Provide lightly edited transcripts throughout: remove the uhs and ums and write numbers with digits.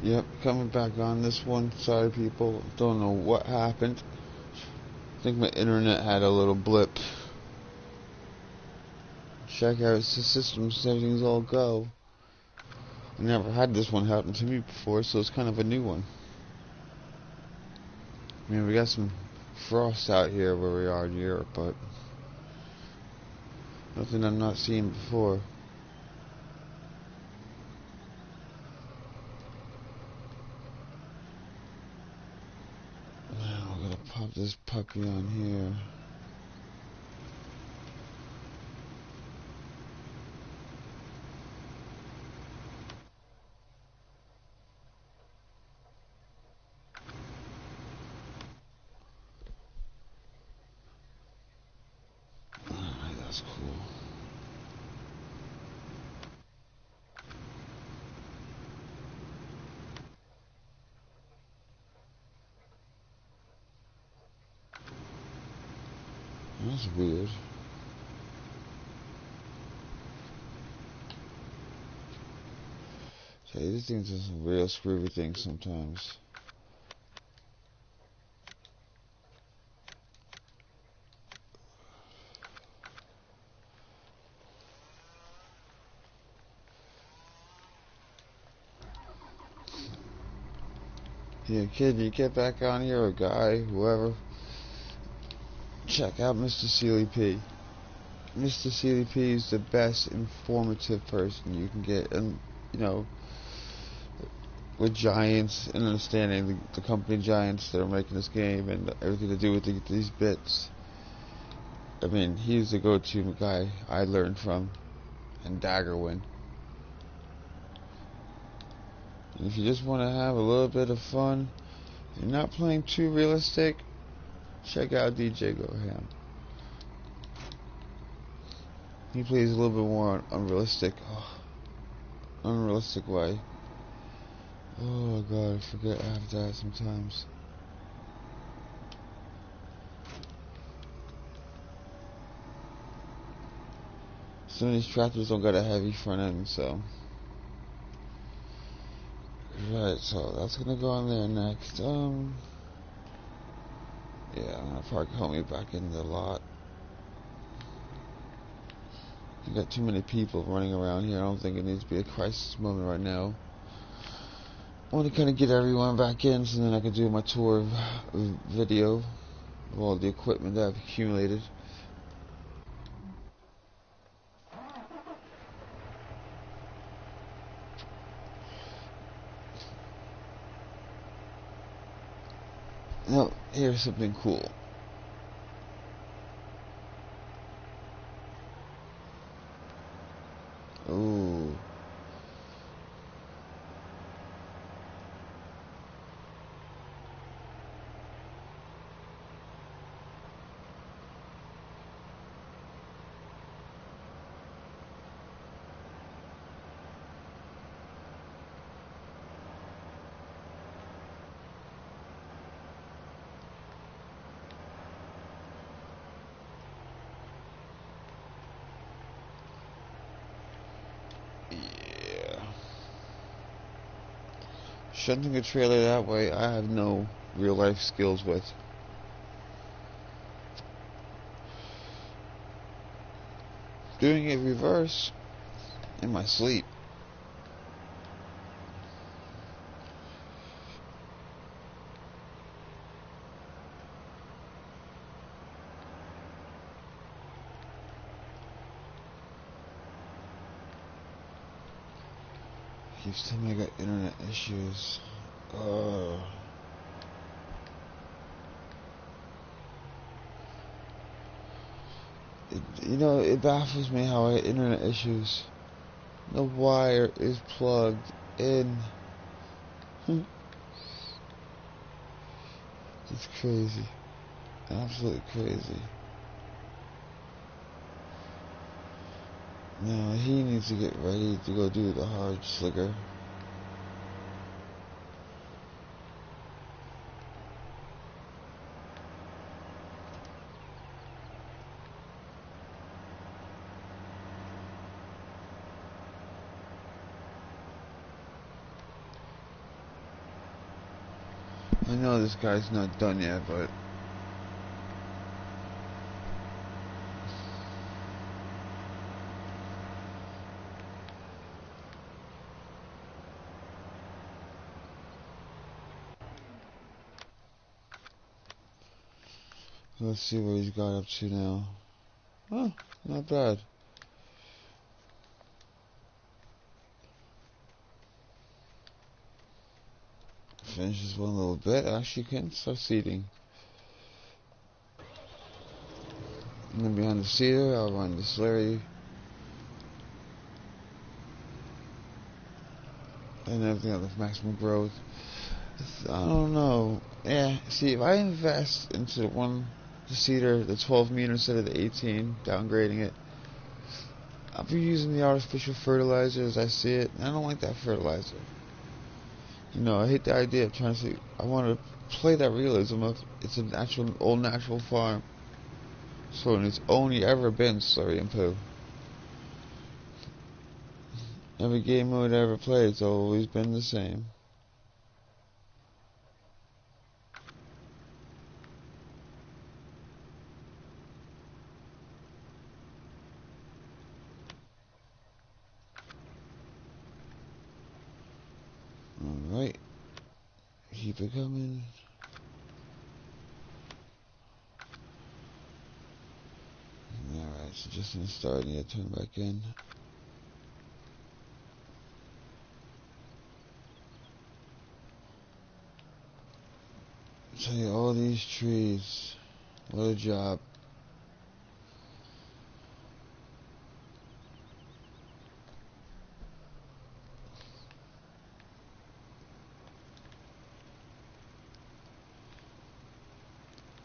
Yep, coming back on this one. Sorry, people. Don't know what happened. I think my internet had a little blip. Check out the system, everything's all go. I never had this one happen to me before, so it's kind of a new one. I mean, we got some frost out here where we are in Europe, but nothing I'm not seeing before. Now I'm gonna pop this puppy on here. Alright, that's cool. That's weird. Okay, these things are some real screwy things sometimes. Yeah, kid, you get back on here, or guy, whoever. Check out Mr. Sealy P. Mr. Sealy P is the best informative person you can get, and you know, with Giants and understanding the company Giants that are making this game and everything to do with these bits. I mean, he's the go-to guy I learned from, and Daggerwin. And if you just want to have a little bit of fun, you're not playing too realistic, check out DJ Go Ham. He plays a little bit more unrealistic way. Oh god, I forget I have that sometimes. Some of these tractors don't got a heavy front end, so. Right, so that's gonna go on there next. Yeah, I'm gonna park homie back in the lot. You got too many people running around here. I don't think it needs to be a crisis moment right now. I want to kind of get everyone back in so then I can do my tour video of all the equipment that I've accumulated. Now, here's something cool. Ooh. Yeah. Shunting a trailer that way, I have no real life skills with. Doing it reverse in my sleep. Keeps telling me I got internet issues. It baffles me how I get internet issues. The wire is plugged in. It's crazy. Absolutely crazy. Now he needs to get ready to go do the hard slicker. I know this guy's not done yet, but let's see what he's got up to now. Oh, not bad. Finishes one little bit. Actually, can start seeding. And then behind the seeder, I'll run the slurry. And everything else with maximum growth. I don't know. Yeah, see, if I invest into the seeder, the 12 meter instead of the 18, downgrading it, I'll be using the artificial fertilizer as I see it. And I don't like that fertilizer. You know, I hate the idea of trying to see. I want to play that realism of it's an actual old natural farm. So it's only ever been slurry and poo. Every game mode I ever played, it's always been the same. Alright. Keep it coming. Alright, so just gonna start and turn back in. Tell you, all these trees. What a job.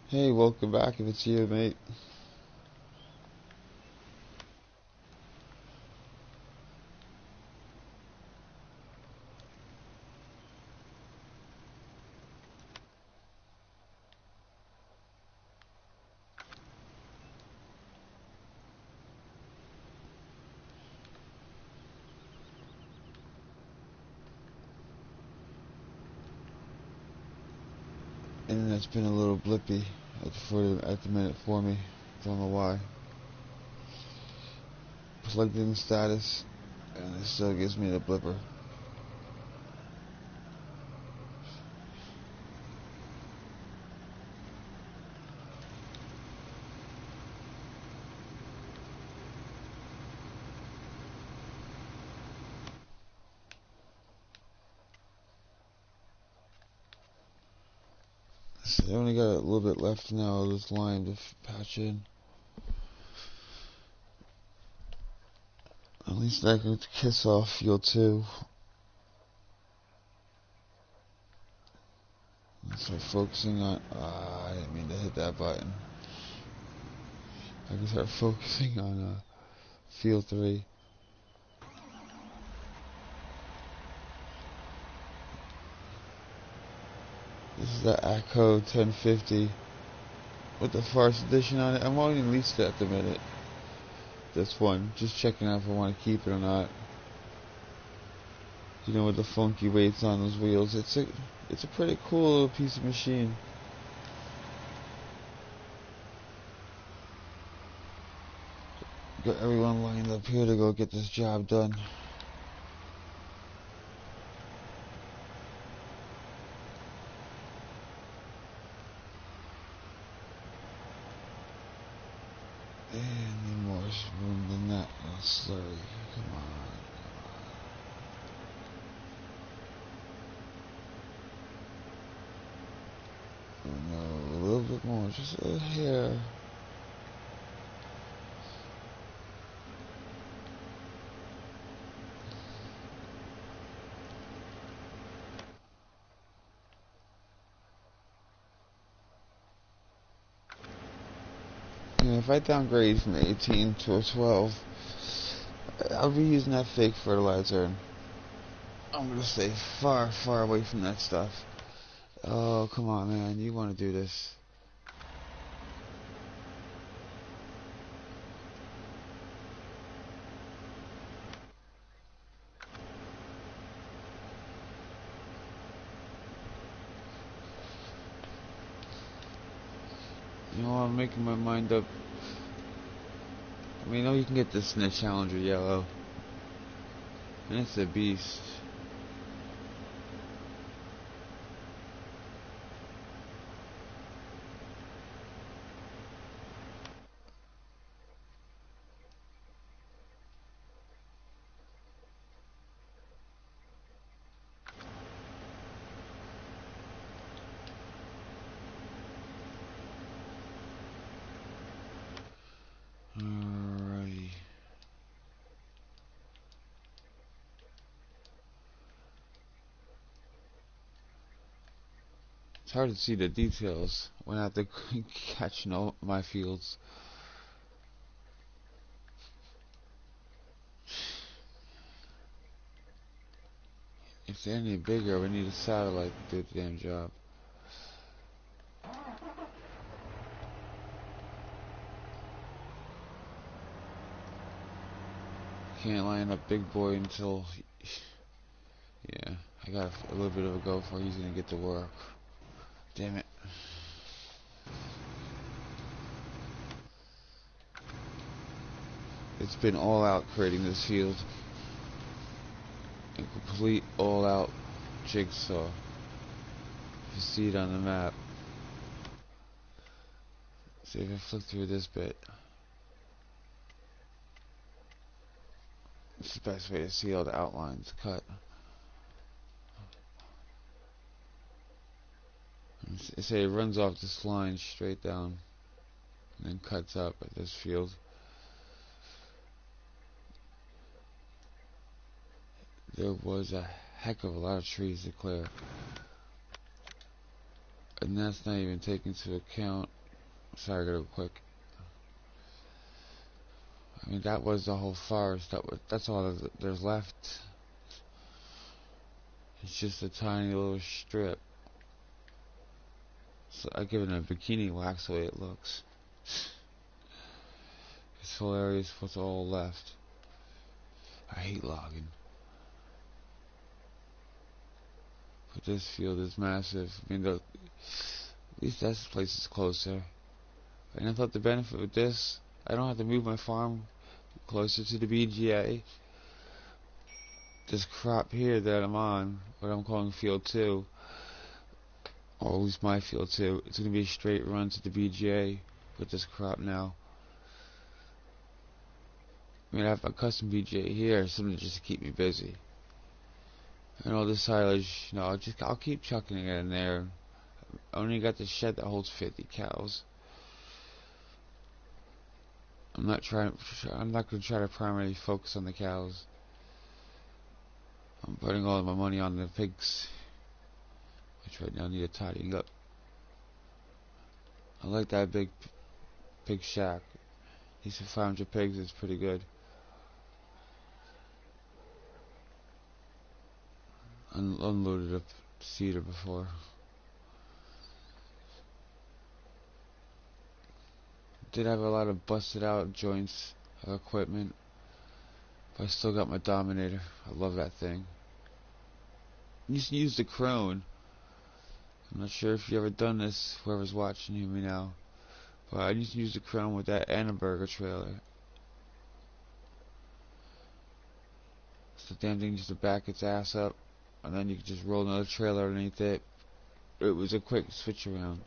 Hey, welcome back if it's you, mate. Internet's been a little blippy at the minute for me. Don't know why. Plugged in status, and it still gives me the blipper. So I only got a little bit left now of this line to patch in. At least I can kiss off field 2. And start focusing on. I didn't mean to hit that button. I can start focusing on field 3. This is the ACO 1050 with the Farce edition on it. I'm only leased it at the minute. This one, just checking out if I want to keep it or not. You know, with the funky weights on those wheels, it's a pretty cool little piece of machine. Got everyone lined up here to go get this job done. And need more room than that. Oh, slurry. Come on. Oh no, a little bit more, just a hair. If I downgrade from 18 to a 12, I'll be using that fake fertilizer, and I'm gonna stay far, far away from that stuff. Oh, come on, man, you want to do this. No, I'm making my mind up. I mean, I know you can get this in the Challenger Yellow. And it's a beast. Alrighty. It's hard to see the details when I have to catch all my fields. If they're any bigger, we need a satellite to do the damn job. Can't line up big boy until... Yeah, I got a little bit of a go for he's gonna get to work. Damn it. It's been all out creating this field. A complete all out jigsaw. You see it on the map. See if I flick through this bit. It's the best way to see all the outlines cut. Say it runs off this line straight down and then cuts up at this field. There was a heck of a lot of trees to clear. And that's not even taking into account... Sorry, I gotta go quick. I mean, that was the whole forest. That's all there's left. It's just a tiny little strip. So I give it a bikini wax the way it looks. This whole area is what's all left. I hate logging. But this field is massive. I mean, at least that place is closer. And I thought the benefit with this, I don't have to move my farm closer to the BGA. This crop here that I'm on, what I'm calling field 2, or at least my field 2, it's going to be a straight run to the BGA with this crop now. I mean, I have a custom BGA here, something just to keep me busy. And all this silage, you know, I'll keep chucking it in there. I only got the shed that holds 50 cows. I'm not going to try to primarily focus on the cows. I'm putting all of my money on the pigs, which right now need a tidying up. I like that big pig shack. He said 500 pigs is pretty good. Unloaded a cedar before. Did have a lot of busted out joints of equipment, but I still got my Dominator. I love that thing. I used to use the Crone. I'm not sure if you ever done this, whoever's watching me now, but I used to use the Crone with that Annenberger trailer. So the damn thing used to back its ass up, and then you could just roll another trailer underneath it. It was a quick switch around.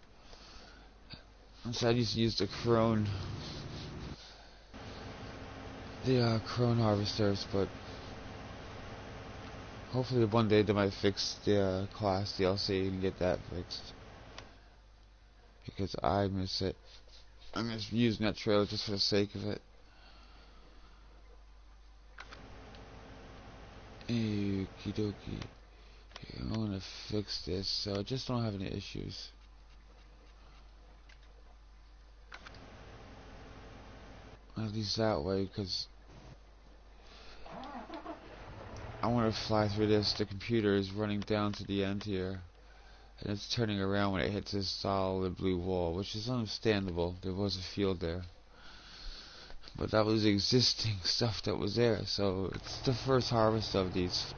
And so I used to use the Crone. The Crone harvesters, but hopefully one day they might fix the class DLC and get that fixed. Because I miss it. I miss using that trailer just for the sake of it. Okie dokie. Okay, I'm gonna fix this so I just don't have any issues. At least that way, because I want to fly through this. The computer is running down to the end here, and it's turning around when it hits this solid blue wall, which is understandable. There was a field there, but that was existing stuff that was there, so it's the first harvest of these.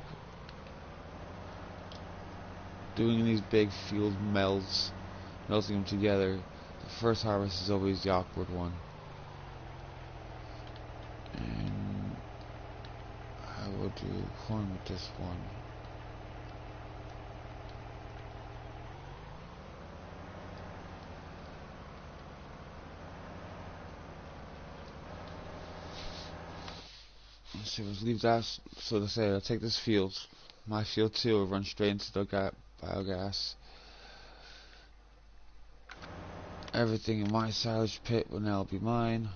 Doing these big field melting them together. The First harvest is always the awkward one. And I will do corn with this one. So let's leave that. So to say, I'll take this field, my field too, will run straight into the biogas. Everything in my silage pit will now be mine.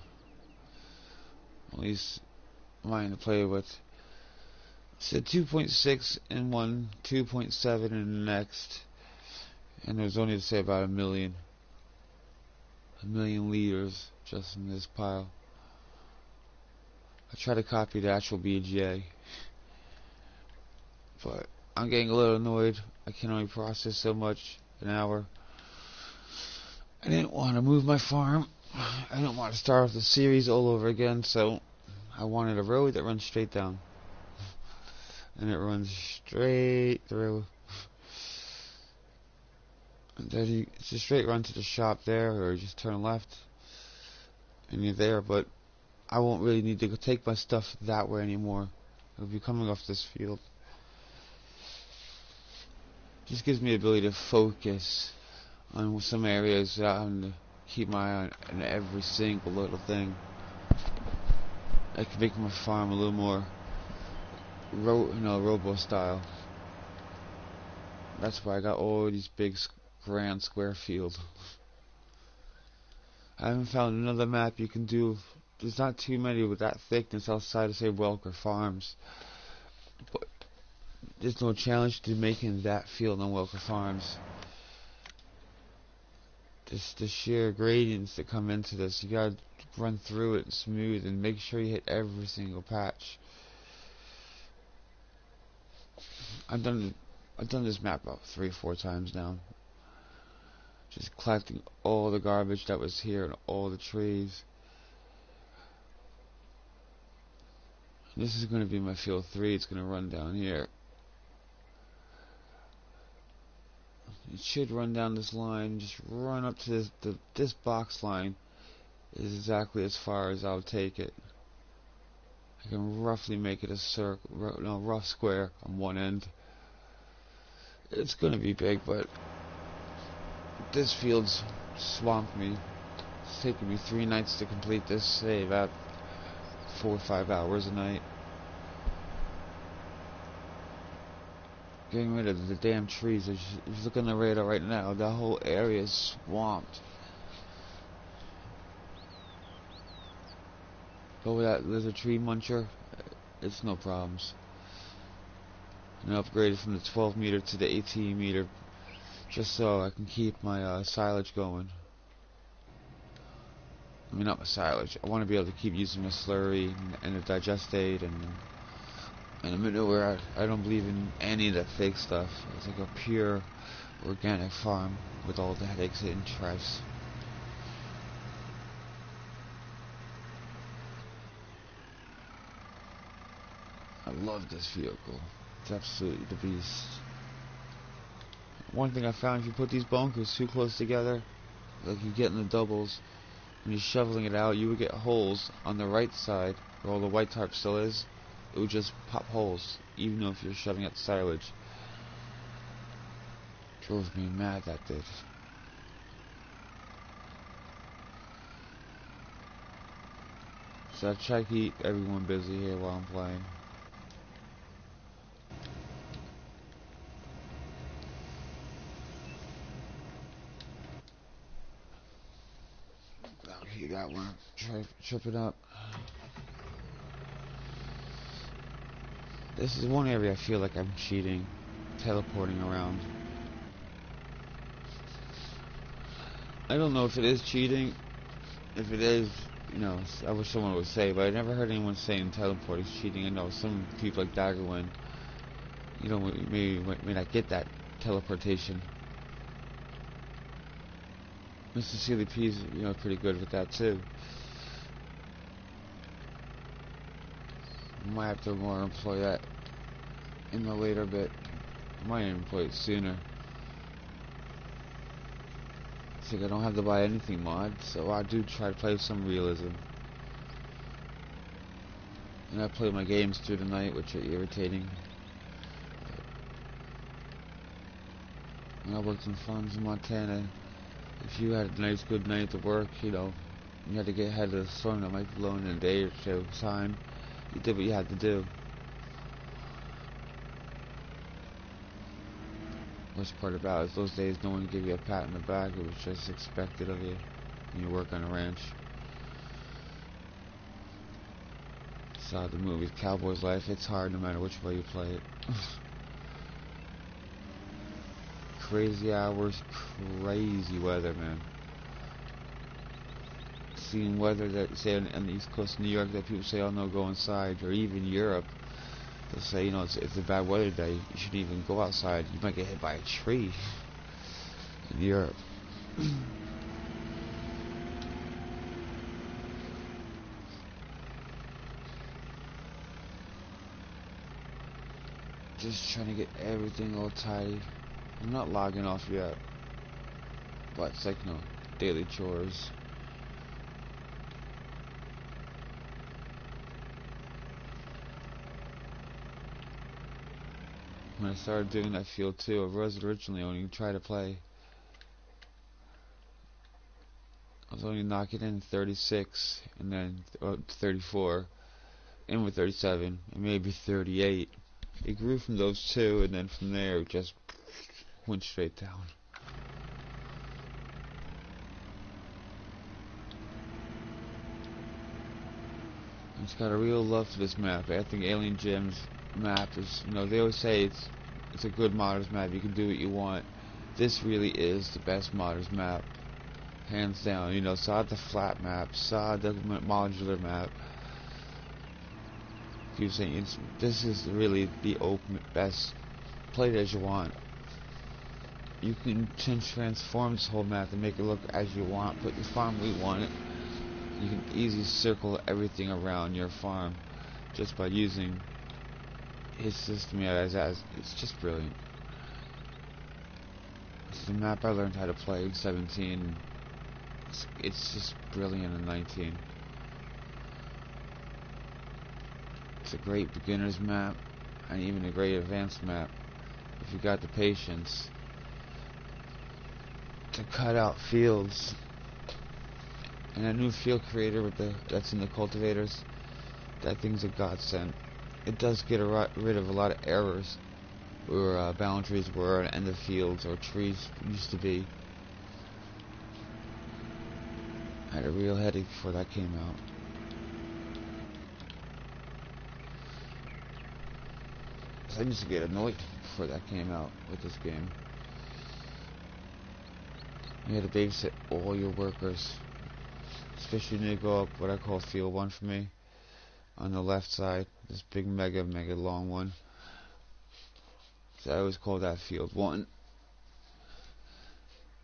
At least mine to play with. So 2.6 in one, 2.7 in the next, and there's only to say about a million liters just in this pile. I try to copy the actual BGA, but I'm getting a little annoyed. I can only process so much an hour. I didn't want to move my farm. I didn't want to start off the series all over again, so I wanted a road that runs straight down. And it runs straight through. And then it's a straight run to the shop there, or you just turn left and you're there. But I won't really need to go take my stuff that way anymore. It'll be coming off this field. Just gives me the ability to focus on some areas without having to keep my eye on every single little thing. I can make my farm a little more robo style. That's why I got all these big grand square fields. I haven't found another map you can do. There's not too many with that thickness outside of, say, Mercury Farms. But there's no challenge to making that field on Mercury Farms. Just the sheer gradients that come into this, you gotta run through it smooth and make sure you hit every single patch. I've done this map about 3 or 4 times now. Just collecting all the garbage that was here and all the trees. This is going to be my field 3. It's going to run down here. It should run down this line. Just run up to this box line. Is exactly as far as I'll take it. I can roughly make it a circle, rough square on one end. It's going to be big, but this field's swamped me. It's taken me 3 nights to complete this, say about 4 or 5 hours a night. Getting rid of the damn trees. If you look on the radar right now, the whole area is swamped. But with that lizard tree muncher, it's no problems. And I upgraded from the 12 meter to the 18 meter just so I can keep my silage going. I mean, not my silage. I want to be able to keep using my slurry and the digestate and the manure. I don't believe in any of that fake stuff. It's like a pure organic farm with all the headaches and stress. I love this vehicle. It's absolutely the beast. One thing I found, if you put these bunkers too close together, like you get in the doubles, when you're shoveling it out, you would get holes on the right side where all the white tarp still is. It would just pop holes, even though if you're shoving out the silage. Drove me mad, that did. So I try to keep everyone busy here while I'm playing. Okay, that one. Try trip it up. This is one area I feel like I'm cheating, teleporting around. I don't know if it is cheating. If it is, I wish someone would say, but I never heard anyone saying teleporting is cheating. I know some people like Daggerwin, may not get that teleportation. Mr. CLP's, pretty good with that too. Might have to more employ that in the later bit. Might employ it sooner. I think I don't have to buy anything mod, so I do try to play with some realism. And I play my games through the night, which are irritating. When I worked on farms in Montana, if you had a nice, good night to work, you know, you had to get ahead of the storm that might be blowing in a day or two time, you did what you had to do. Worst part about it is those days no one gave you a pat on the back, it was just expected of you when you work on a ranch. Saw the movie Cowboy's Life, it's hard no matter which way you play it. Crazy hours, crazy weather, man. Seeing weather that say on the East Coast of New York that people say, oh no, go inside, or even Europe, they'll say, you know, it's a bad weather day, you shouldn't even go outside, you might get hit by a tree in Europe. Just trying to get everything all tidy. I'm not logging off yet, but it's like, you know, daily chores. When I started doing that field too, I was originally only trying to play. I was only knocking in 36, and then 34, and with 37, and maybe 38. It grew from those two, and then from there it just went straight down. I just got a real love for this map. I think Alien Gem's map is, you know, they always say it's a good modders map, you can do what you want. This really is the best modders map, hands down. You know, saw the flat map, saw the modular map. Keep saying this is really the open best. Play it as you want. You can transform this whole map and make it look as you want. Put your farm where you want it. You can easily circle everything around your farm just by using his system. Yeah, it's just brilliant. It's the map I learned how to play in 17. It's just brilliant in 19. It's a great beginner's map and even a great advanced map if you got the patience to cut out fields. And a new field creator with that's in the cultivators, that thing's a godsend. It does get rid of a lot of errors where boundaries were on end of fields or trees used to be. I had a real headache before that came out. I used to get annoyed before that came out with this game. You had to babysit all your workers, especially when you go up what I call field 1 for me, on the left side, this big mega long one. So I always call that field 1.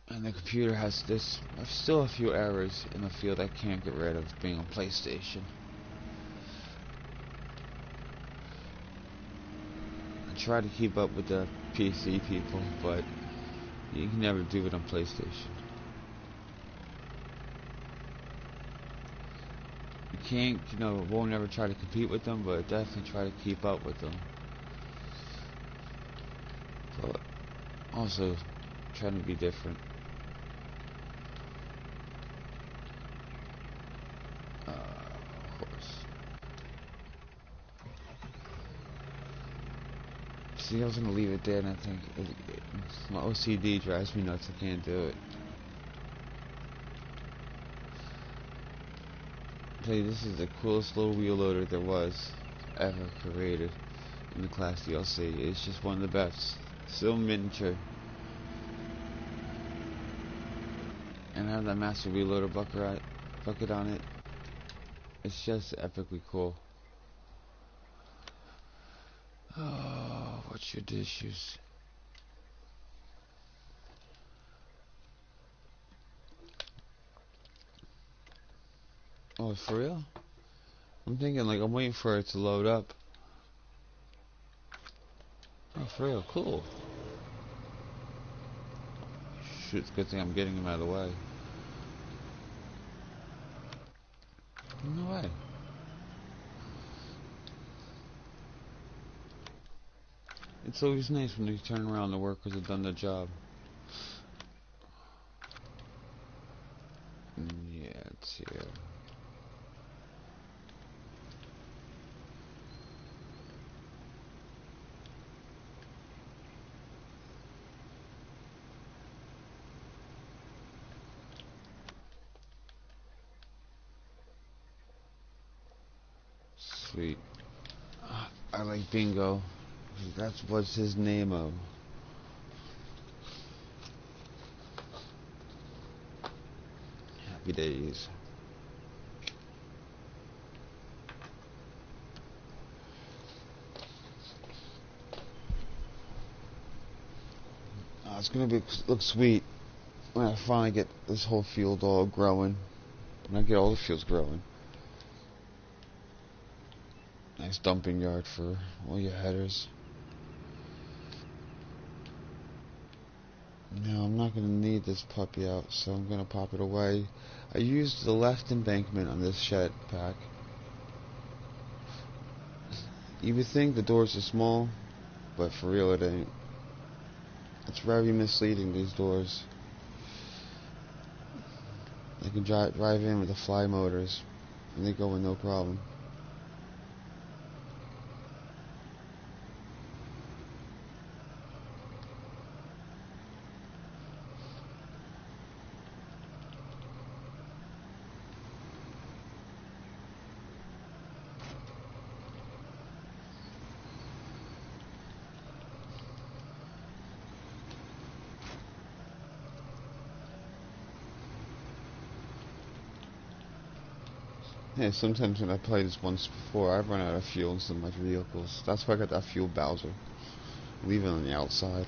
And the computer has this, still a few errors in the field I can't get rid of being on PlayStation. I try to keep up with the PC people, but you can never do it on PlayStation. You can't, you know, won't ever try to compete with them, but definitely try to keep up with them. But also trying to be different. Of course. See, I was gonna leave it there, and I think my OCD drives me nuts. I can't do it. I tell you, this is the coolest little wheel loader there was ever created in the class DLC. It's just one of the best. So miniature. And I have that master wheel loader bucket on it. It's just epically cool. Oh, what's your dishes? Oh, for real? I'm thinking like I'm waiting for it to load up. Oh, for real? Cool. shoot, it's a good thing I'm getting him out of the way. No way. It's always nice when you turn around, the workers have done their job. Yeah, it's here. Sweet. I like bingo. That's what's his name of. Happy days. It's gonna look sweet when I finally get this whole field all growing. When I get all the fields growing. Nice dumping yard for all your headers. No, I'm not gonna need this puppy out, so I'm gonna pop it away. I used the left embankment on this shed pack. You would think the doors are small, but for real it ain't. It's very misleading, these doors. I can drive in with the fly motors, and they go in no problem. Yeah, sometimes when I played this once before, I've run out of fuel in some of my vehicles. That's why I got that fuel Bowser. Leave it on the outside,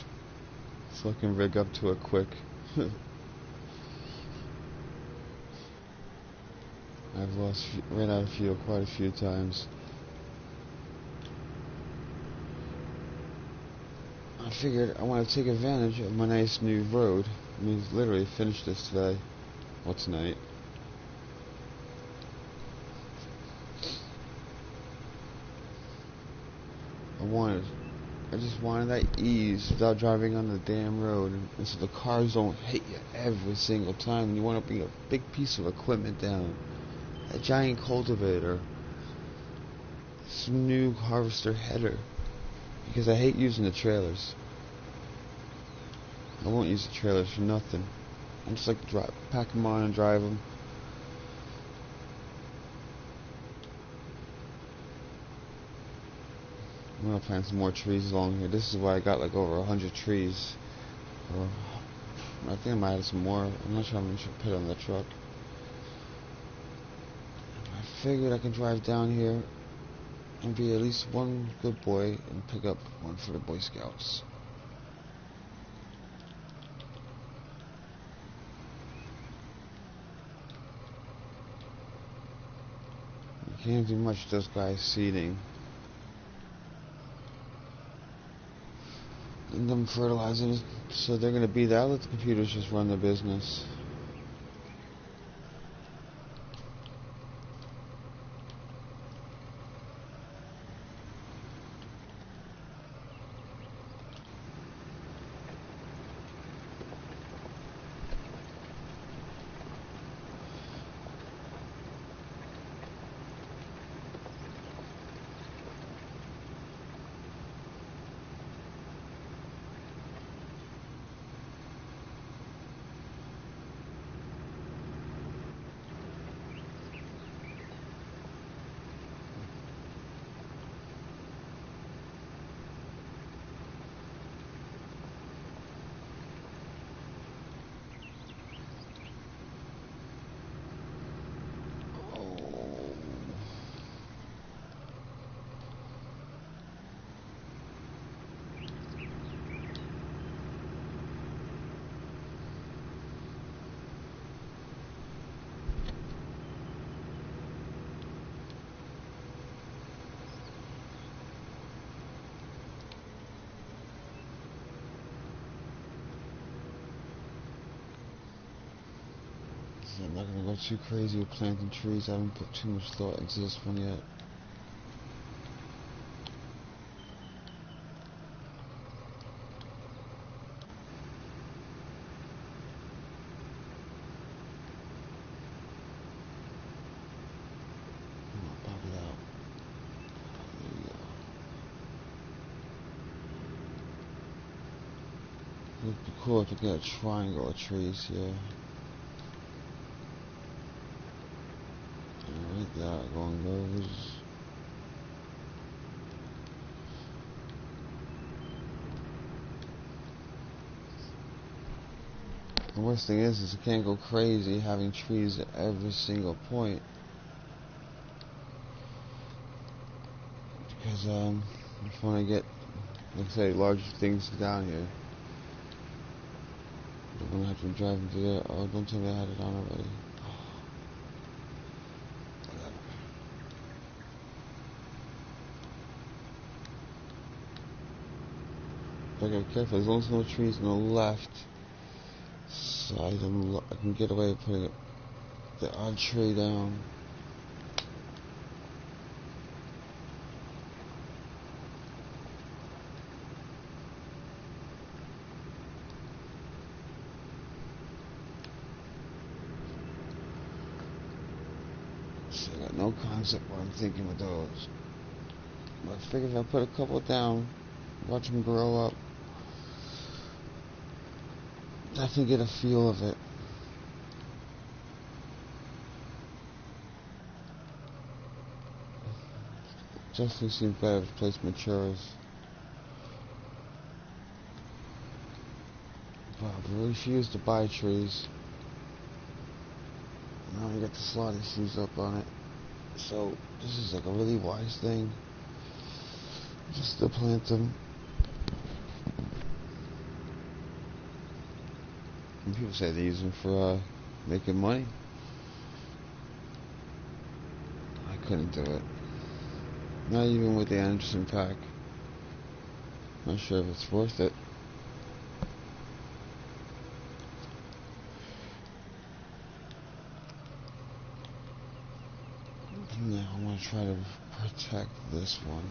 so I can rig up to it quick. I've ran out of fuel quite a few times. I figured I want to take advantage of my nice new road. I mean, literally finished this today. Well, tonight. I just wanted that ease without driving on the damn road, and so the cars don't hit you every single time. You want to bring a big piece of equipment down, a giant cultivator, some new harvester header, because I hate using the trailers. I won't use the trailers for nothing. I just like to pack them on and drive them. I'm gonna plant some more trees along here. This is why I got like over 100 trees. Or I think I might have some more. I'm not sure how much I put on the truck. I figured I can drive down here and be at least one good boy and pick up one for the Boy Scouts. You can't do much with those guys seeding. And them fertilizing, so they're gonna be that. Let the computers just run the business. I'm not gonna go too crazy with planting trees. I haven't put too much thought into this one yet. Pop it out. There you go. It would be cool if we get a triangle of trees here. Like that, going those. The worst thing is you can't go crazy having trees at every single point. Because, if I want to get, like I say, larger things down here, I'm going to have to drive into there. Oh, don't tell me I had it on already. I gotta be careful, as long as no trees on the left side, I can get away with putting the odd tree down. So I got no concept what I'm thinking with those. But I figure if I put a couple down, watch them grow up, definitely get a feel of it. Definitely seems better if the place matures. But I refuse to buy trees. Now I get the slot issues up on it. So this is like a really wise thing. Just to plant them. And people say they use them for making money. I couldn't do it. Not even with the Anderson pack. Not sure if it's worth it. Now I'm going to try to protect this one.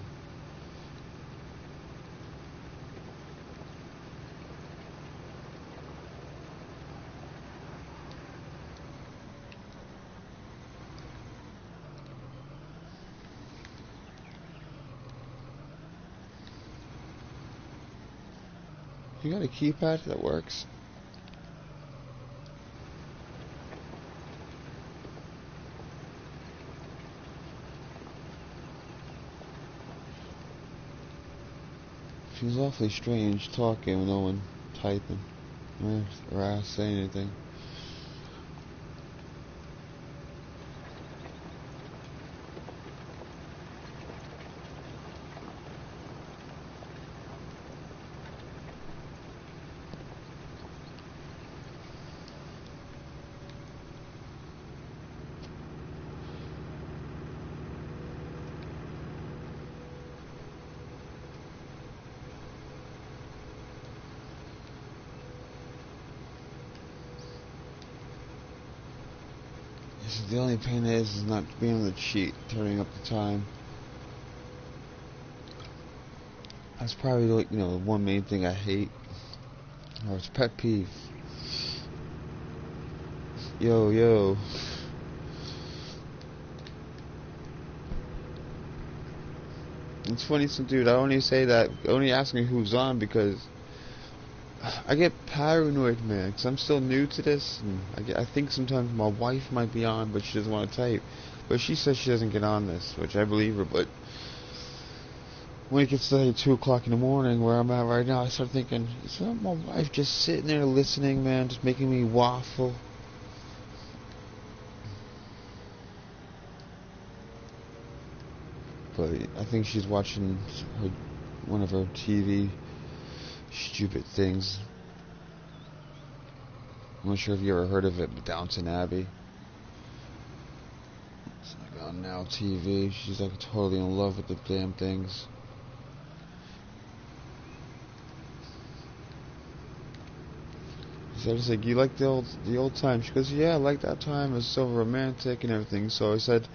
You got a keypad that works? Feels awfully strange talking with no one typing or saying anything. The only pain is not being able to cheat, turning up the time. That's probably like, the one main thing I hate, or it's pet peeve. Yo. It's funny, some dude. I only say that, only ask me who's on because I get paranoid, man. Because I'm still new to this, and I think sometimes my wife might be on, but she doesn't want to type. But she says she doesn't get on this, which I believe her. But when it gets to like 2 o'clock in the morning, where I'm at right now, I start thinking, is that my wife just sitting there listening, man, just making me waffle? But I think she's watching one of her TV stupid things. I'm not sure if you ever heard of it, but Downton Abbey. It's like on Now TV. She's like totally in love with the damn things. So I was like, you like the old time? She goes, yeah, I like that time. It was so romantic and everything. So I said,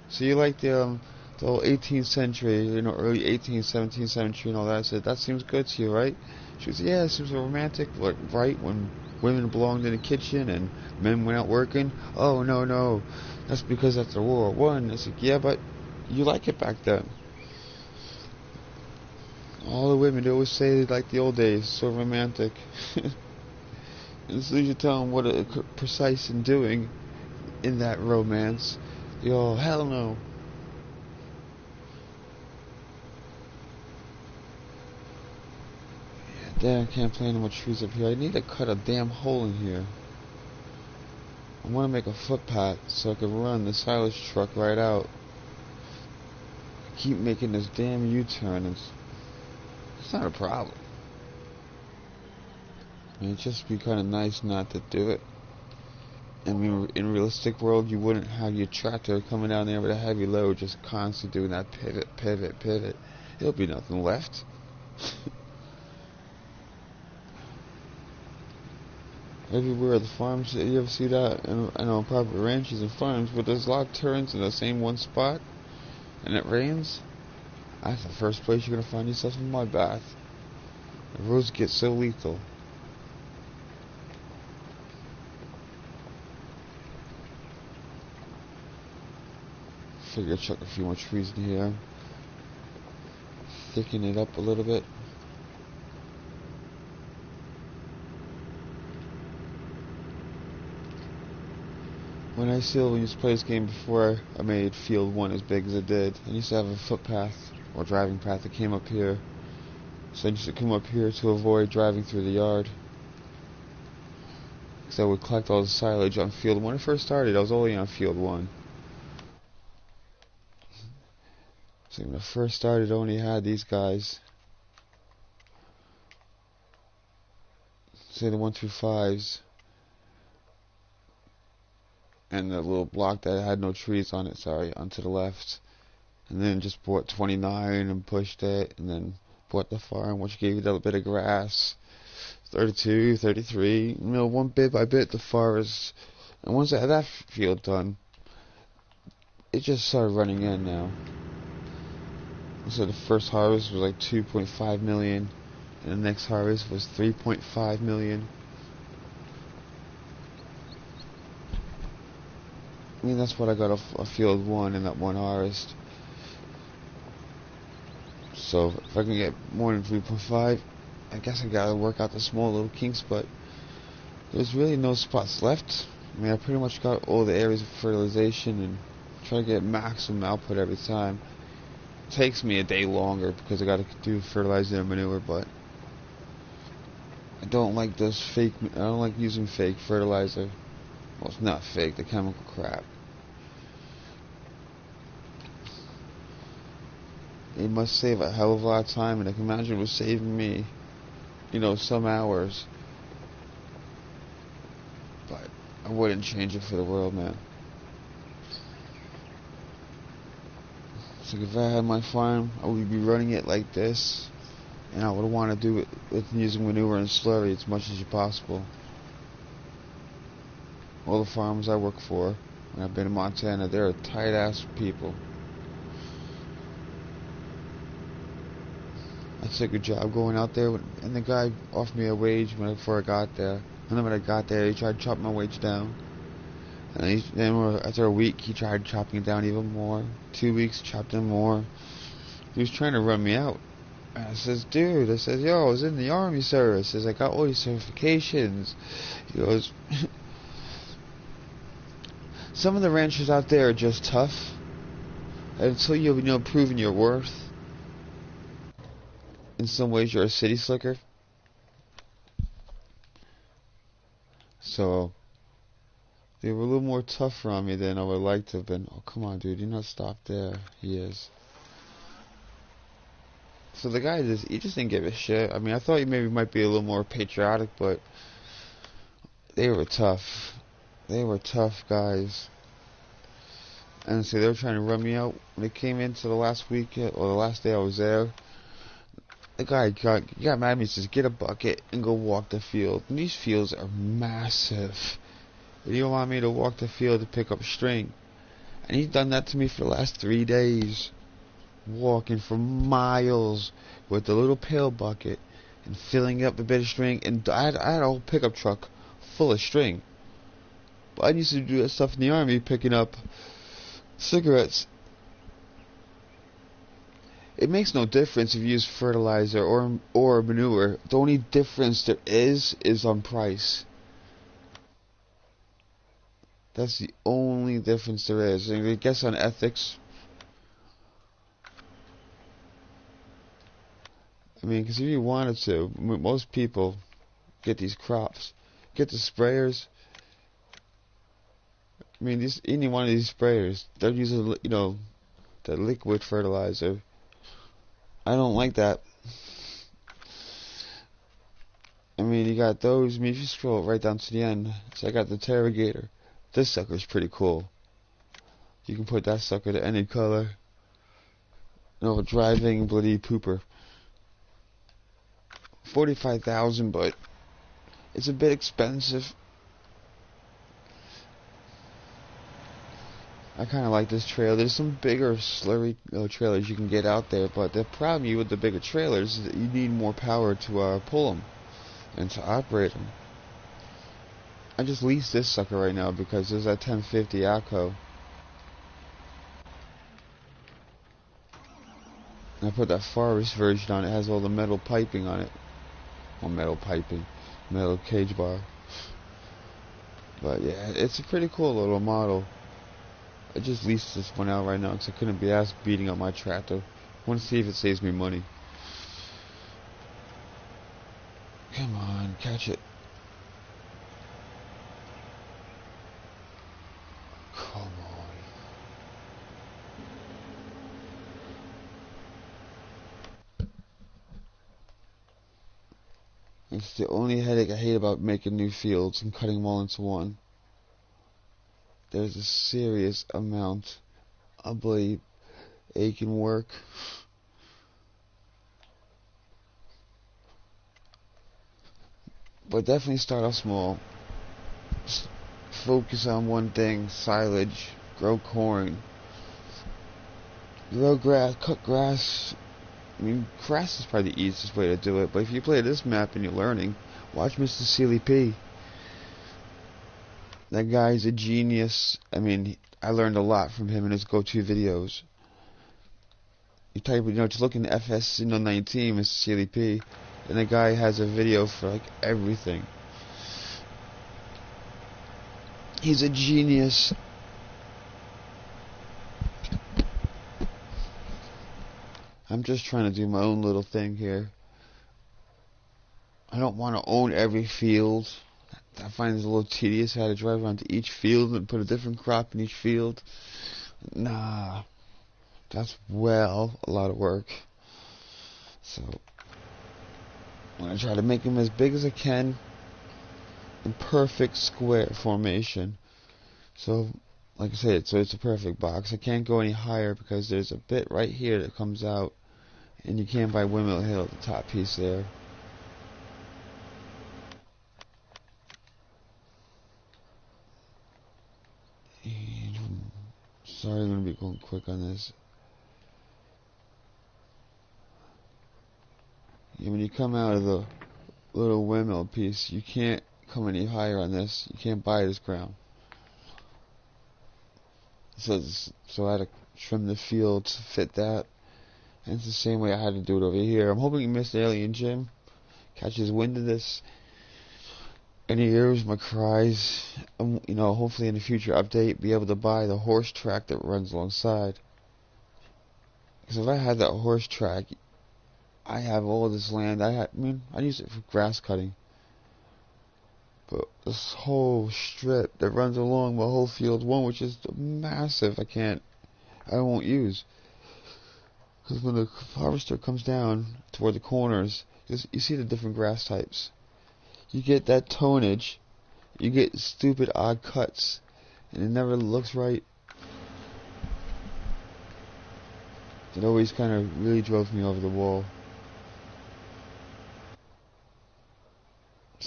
so you like the whole 18th century, early 18th, 17th century and all that? I said, that seems good to you, right? She goes, yeah, it seems romantic, like, right, when women belonged in the kitchen and men went out working. Oh, no, no, that's because after World War I was like, yeah, but you like it back then. All the women, they always say they like the old days, so romantic. And as soon as you tell them what a precise in doing in that romance, they all, hell no. Damn, I can't plant any more trees up here. I need to cut a damn hole in here. I want to make a footpath so I can run the silage truck right out. I keep making this damn U-turn. It's not a problem. I mean, it'd just be kind of nice not to do it. I mean, in a realistic world, you wouldn't have your tractor coming down there with a heavy load just constantly doing that pivot, pivot, pivot. There'll be nothing left. Everywhere the farms, you ever see that? I know private ranches and farms, but there's a lot of turns in the same one spot, and it rains. That's the first place you're gonna find yourself in mud bath. The roads get so lethal. Figure I'd chuck a few more trees in here, thicken it up a little bit. When I used to play this game before I made Field 1 as big as it did, I used to have a footpath or driving path that came up here. So I used to come up here to avoid driving through the yard. Because I would collect all the silage on Field 1. When I first started, I was only on Field 1. So when I first started, I only had these guys. Say the 1 through 5s. And the little block that had no trees on it, sorry, onto the left. And then just bought 29 and pushed it, and then bought the farm, which gave you a little bit of grass. 32, 33, one bit by bit the forest. And once I had that field done, it just started running in now. So the first harvest was like 2.5 million, and the next harvest was 3.5 million. I mean, that's what I got off Field 1 in that one harvest. So if I can get more than 3.5, I guess I gotta work out the small little kinks, but there's really no spots left. I mean, I pretty much got all the areas of fertilization and try to get maximum output every time. It takes me a day longer because I gotta do fertilizer and manure, but I don't like those fake, I don't like using fake fertilizer. Well, it's not fake, the chemical crap. It must save a hell of a lot of time, and I can imagine it was saving me, some hours. But I wouldn't change it for the world, man. So if I had my farm, I would be running it like this, and I would want to do it with using manure and slurry as much as possible. All the farmers I work for, when I've been in Montana, they're tight-ass people. I took a job going out there, and the guy offered me a wage before I got there. And then when I got there, he tried to chop my wage down. And then after a week, he tried chopping it down even more. 2 weeks, chopped it more. He was trying to run me out. And I says, dude, yo, I was in the Army service. I got all these certifications. He goes, some of the ranchers out there are just tough. And until you've proven your worth, in some ways you're a city slicker. So they were a little more tougher on me than I would like to have been. Oh, come on, dude, you're not stopped there. He is. So the guy he just didn't give a shit. I mean, I thought he maybe might be a little more patriotic, but they were tough. They were tough guys. And so they were trying to run me out. When it came into the last week, or the last day I was there, The guy got mad at me and says, get a bucket and go walk the field. And these fields are massive. And he don't want me to walk the field to pick up string. And he's done that to me for the last 3 days. Walking for miles with a little pail bucket and filling up a bit of string. And I had a whole pickup truck full of string. But I used to do that stuff in the army, picking up cigarettes. It makes no difference if you use fertilizer or manure. The only difference there is on price. That's the only difference there is. And I guess on ethics. I mean, because if you wanted to, most people get these crops, get the sprayers. I mean, any one of these sprayers, they're using, the liquid fertilizer. I don't like that. I mean, you got those. I mean, if you scroll right down to the end, so I got the Terrogator. This sucker's pretty cool. You can put that sucker to any color. No, driving bloody pooper. 45,000, but it's a bit expensive. I kind of like this trailer. There's some bigger slurry trailers you can get out there, but the problem with the bigger trailers is that you need more power to pull them and to operate them. I just leased this sucker right now because there's that 1050 ACO. And I put that forest version on it. It has all the metal piping on it. Well, metal piping, metal cage bar. But yeah, it's a pretty cool little model. I just leased this one out right now because I couldn't be asked beating up my tractor. I want to see if it saves me money. Come on, catch it. Come on. It's the only headache I hate about making new fields and cutting them all into one. There's a serious amount of bloody aching work. But definitely start off small. Just focus on one thing: silage, grow corn, grow grass, cut grass. I mean, grass is probably the easiest way to do it, but if you play this map and you're learning, watch Mr. Sealy P. That guy's a genius. I mean, I learned a lot from him in his go-to videos. You type, just look in fs19, Mr. Sealy P, and the guy has a video for like everything. He's a genius. I'm just trying to do my own little thing here. I don't want to own every field. I find it a little tedious. I had to drive around to each field and put a different crop in each field. Nah, that's a lot of work. So I'm going to try to make them as big as I can in perfect square formation. So, like I said, so it's a perfect box. I can't go any higher because there's a bit right here that comes out, and you can't buy Windmill Hill at the top piece there. Sorry, I'm going to be going quick on this. Yeah, when you come out of the little windmill piece, you can't come any higher on this. You can't buy this ground. So I had to trim the field to fit that. And it's the same way I had to do it over here. I'm hoping Mr. Alien Jim catches wind of this and he hears my cries. And, hopefully in the future update, be able to buy the horse track that runs alongside. Because if I had that horse track, I have all this land. I use it for grass cutting. But this whole strip that runs along my whole field one, which is massive, I won't use. Because when the harvester comes down toward the corners, you see the different grass types. You get that tonnage, you get stupid odd cuts, and it never looks right. It always kind of really drove me over the wall.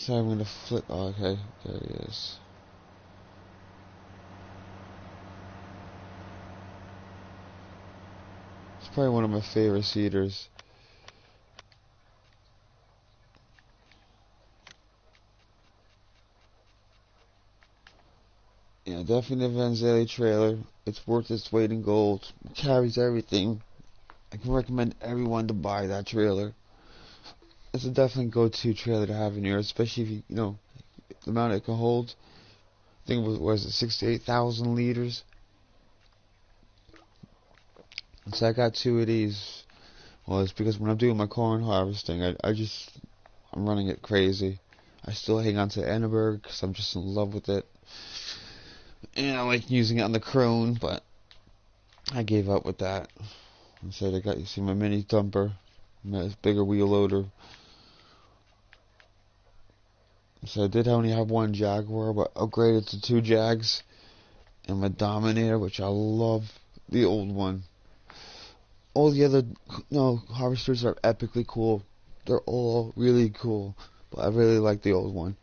So I'm gonna flip. Oh, okay, there he is. It's probably one of my favorite seeders. Yeah, definitely the Vanzelli trailer. It's worth its weight in gold. It carries everything. I can recommend everyone to buy that trailer. It's a definitely go-to trailer to have in here, especially if you know the amount it can hold. I think it was it 68,000 liters. So I got two of these. Well, it's because when I'm doing my corn harvesting, I'm running it crazy. I still hang on to Enneberg because I'm just in love with it. And I like using it on the Krone, but I gave up with that. Instead, you see my mini dumper, my bigger wheel loader. So I did only have one Jaguar, but upgraded to two Jags. And my Dominator, which I love, the old one. All the other harvesters are epically cool. They're all really cool, but I really like the old one.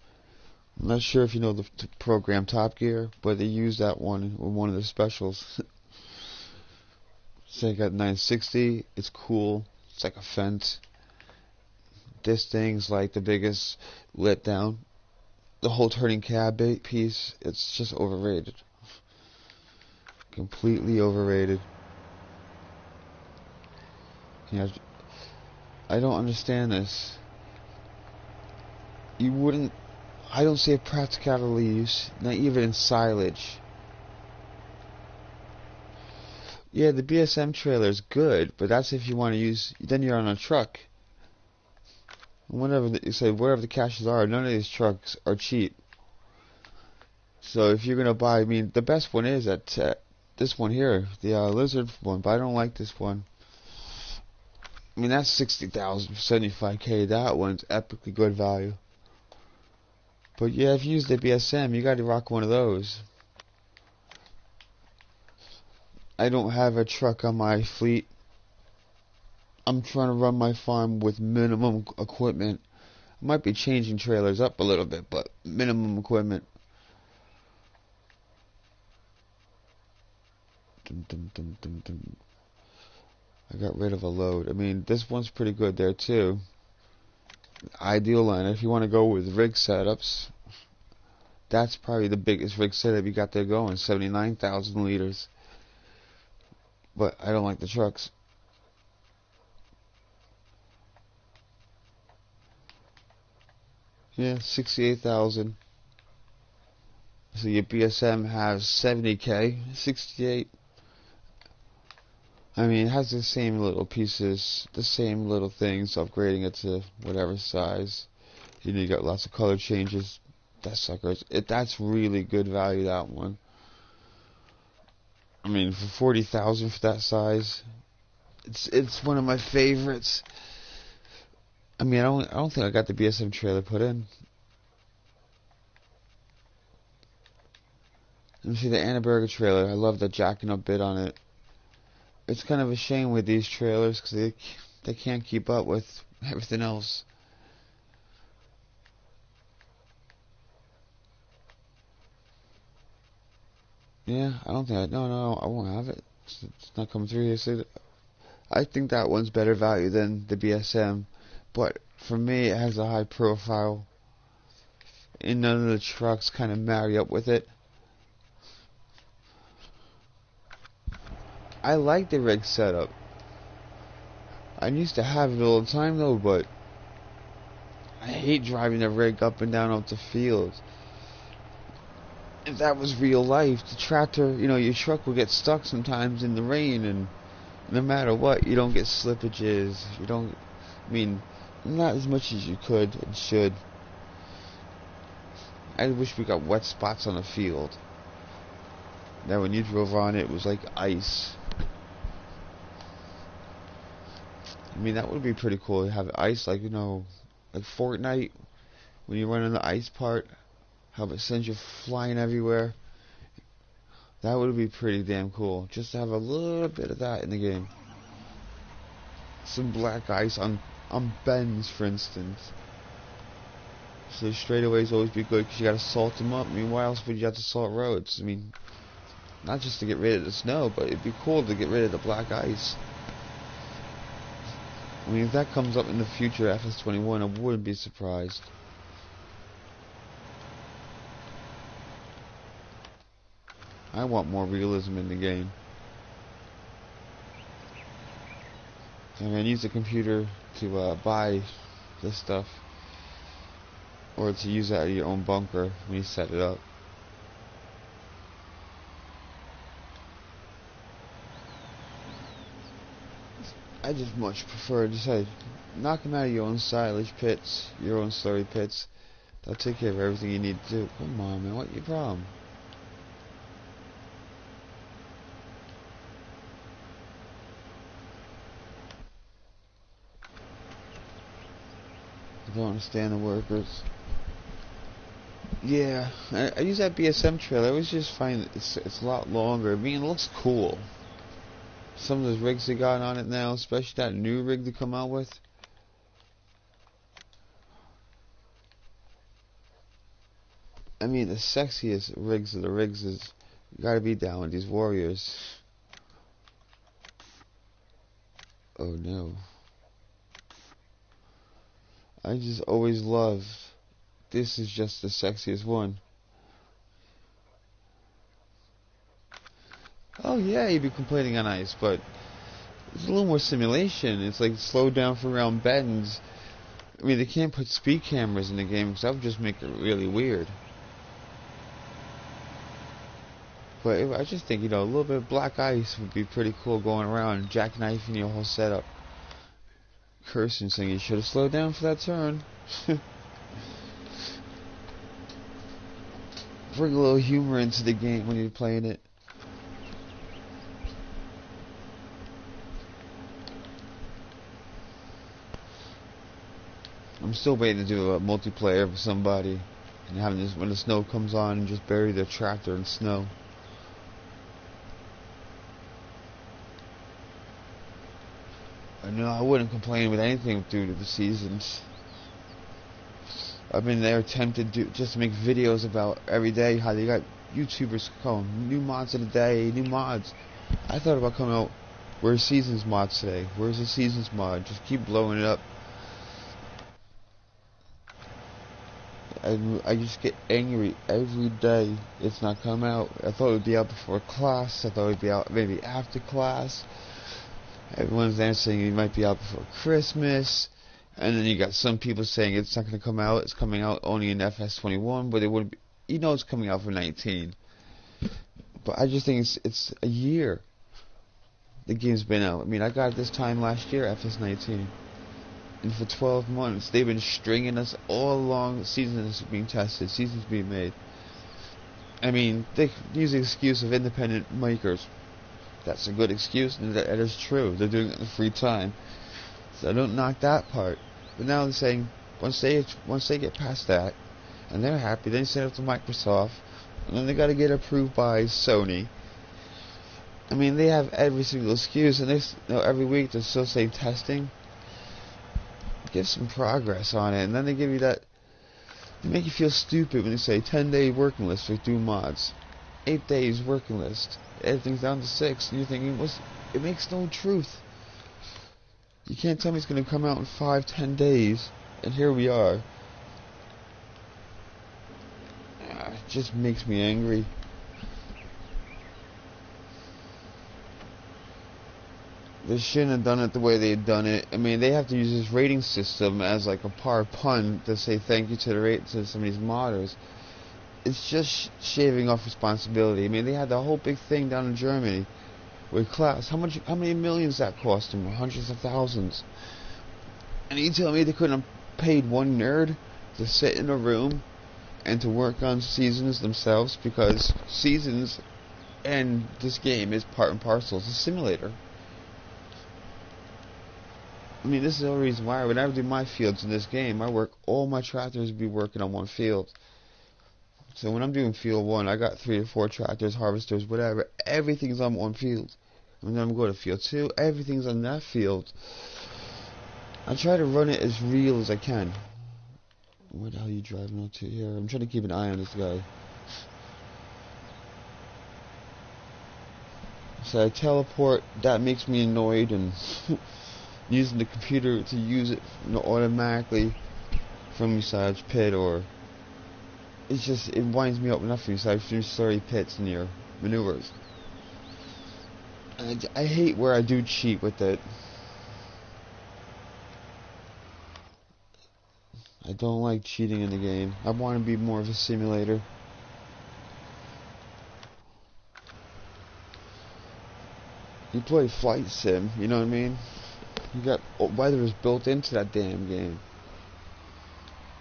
I'm not sure if you know the program Top Gear, but they use that one in one of the specials. So I got 960. It's cool. It's like a fence. This thing's like the biggest letdown. The whole turning cab piece, it's just overrated. Completely overrated. You know, I don't understand this. You wouldn't. I don't see a practicality use, not even in silage. Yeah, the BSM trailer is good, but that's if you want to use. Then you're on a truck. Whatever whatever the caches are, none of these trucks are cheap. So if you're gonna buy, I mean, the best one is this one here, the Lizard one, but I don't like this one. I mean, that's 60,000 for 75K. That one's epically good value. But yeah, if you use the BSM, you gotta rock one of those. I don't have a truck on my fleet. I'm trying to run my farm with minimum equipment. I might be changing trailers up a little bit, but minimum equipment. I got rid of a load. I mean, this one's pretty good there too. Ideal line. If you want to go with rig setups, that's probably the biggest rig setup you got there going. 79,000 liters. But I don't like the trucks. Yeah, 68,000. So your BSM has 70K, 68. I mean, it has the same little pieces, the same little things, upgrading it to whatever size. You know, you got lots of color changes. That suckers. That's really good value, that one. I mean, for 40,000 for that size, it's one of my favorites. I mean, I don't think I got the BSM trailer put in. Let me see the Annaberger trailer. I love the jacking up bit on it. It's kind of a shame with these trailers because they can't keep up with everything else. Yeah, I don't think no, I won't have it. It's not coming through here. So I think that one's better value than the BSM, but for me, it has a high profile, and none of the trucks kind of marry up with it. I like the rig setup. I used to have it all the time though, but I hate driving the rig up and down the field. If that was real life, the tractor, your truck will get stuck sometimes in the rain, and no matter what, you don't get slippages. You don't, I mean, not as much as you could and should. I wish we got wet spots on the field. Now when you drove on it, it was like ice. I mean, that would be pretty cool to have ice, like, like Fortnite, when you run on the ice part, how it sends you flying everywhere. That would be pretty damn cool, just to have a little bit of that in the game. Some black ice on bends, for instance. So the straightaways always be good because you gotta salt them up. I mean, why else would you have to salt roads? I mean, not just to get rid of the snow, but it'd be cool to get rid of the black ice. I mean, if that comes up in the future, FS21, I wouldn't be surprised. I want more realism in the game. I'm gonna use the computer to buy this stuff, or to use it out of your own bunker when you set it up. I just much prefer to say, knock them out of your own silage pits, your own slurry pits. They'll take care of everything you need to do. Come on, man, what's your problem? I don't understand the workers. Yeah, I use that BSM trailer. I always just find it's a lot longer. I mean, it looks cool. Some of those rigs they got on it now, especially that new rig they come out with. I mean, the sexiest rigs of the rigs is, you gotta be down with these warriors. Oh no. I just always love, this is just the sexiest one. Oh yeah, you'd be complaining on ice, but it's a little more simulation. It's like slow down for around bends. I mean, they can't put speed cameras in the game because that would just make it really weird. But I just think, you know, a little bit of black ice would be pretty cool going around, jackknifing your whole setup. Cursing, saying you should have slowed down for that turn. Bring a little humor into the game when you're playing it. I'm still waiting to do a multiplayer with somebody and having this, when the snow comes on, and just bury their tractor in snow. I know I wouldn't complain with anything due to the seasons. I've been there tempted to just make videos about every day how they got YouTubers calling new mods of the day, new mods. I thought about coming out, where's seasons mods today? Where's the seasons mod? Just keep blowing it up. I just get angry every day it's not come out. I thought it would be out before class. I thought it would be out maybe after class. Everyone's there saying it might be out before Christmas. And then you got some people saying it's not going to come out. It's coming out only in FS21, but it wouldn't be, you know, it's coming out for 19. But I just think it's a year the game's been out. I mean, I got it this time last year, FS19. And for 12 months, they've been stringing us all along. Seasons being tested, seasons being made. I mean, they use the excuse of independent makers. That's a good excuse, and that is true. They're doing it in free time. So I don't knock that part. But now they're saying, once they get past that, and they're happy, then send it to Microsoft, and then they got to get approved by Sony. I mean, they have every single excuse, and they, you know, every week they're still saying testing. Give some progress on it, and then they give you that. They make you feel stupid when they say 10-day working list for new mods, 8 days working list, everything's down to 6, and you're thinking, it makes no truth. You can't tell me it's going to come out in 5-10 days, and here we are. It just makes me angry. They shouldn't have done it the way they've done it. I mean, they have to use this rating system as like a par pun to say thank you to some of these modders. It's just shaving off responsibility. I mean, they had the whole big thing down in Germany with Klaus. How many millions that cost them? Hundreds of thousands. And you tell me they couldn't have paid one nerd to sit in a room and to work on seasons themselves, because seasons and this game is part and parcel. It's a simulator. I mean, this is the reason why when I do my fields in this game, all my tractors be working on one field. So when I'm doing field 1, I got 3 or 4 tractors, harvesters, whatever. Everything's on one field. And then I'm going to field 2, everything's on that field. I try to run it as real as I can. Where the hell are you driving up to here? I'm trying to keep an eye on this guy. So I teleport, that makes me annoyed, and using the computer to use it, automatically from besides pit, or it's just, it winds me up enough for you, so I finish 30 pits in your maneuvers. And I hate where I do cheat with it. I don't like cheating in the game. I want to be more of a simulator. You play flight sim, you know what I mean? You got weather is built into that damn game.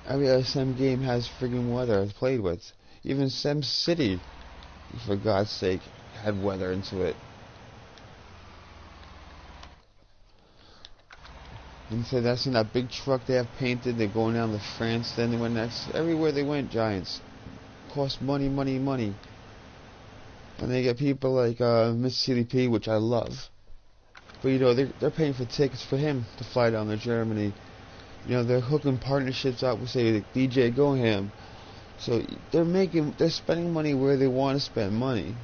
Every other sim game has friggin' weather I've played with. Even Sim City, for God's sake, had weather into it. And so that's in that big truck they have painted. They're going down to France. Then they went next. Everywhere they went, Giants. Cost money, money, money. And they get people like Mr. CDP, which I love. But you know, they're paying for tickets for him to fly down to Germany. You know, they're hooking partnerships out with, say, like DJ Goham. So they're spending money where they want to spend money.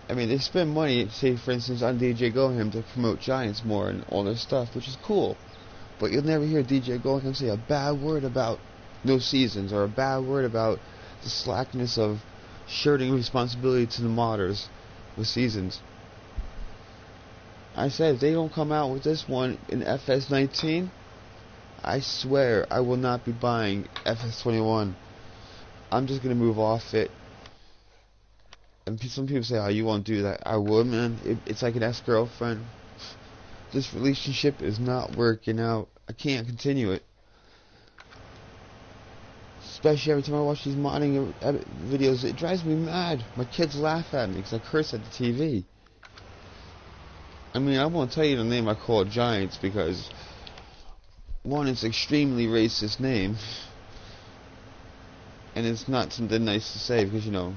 I mean, they spend money, say for instance, on DJ Goham to promote Giants more and all their stuff, which is cool. But you'll never hear DJ Goham say a bad word about no seasons, or a bad word about the slackness of shirting responsibility to the modders with seasons. I said, if they don't come out with this one in fs19, I swear I will not be buying fs21. I'm just going to move off it. And some people say, oh, you won't do that. I would, man. It's like an ex-girlfriend. This relationship is not working out. I can't continue it. Especially every time I watch these modding videos, it drives me mad. My kids laugh at me because I curse at the TV. I mean, I won't tell you the name I call Giants because, one, it's an extremely racist name. And it's not something nice to say because, you know,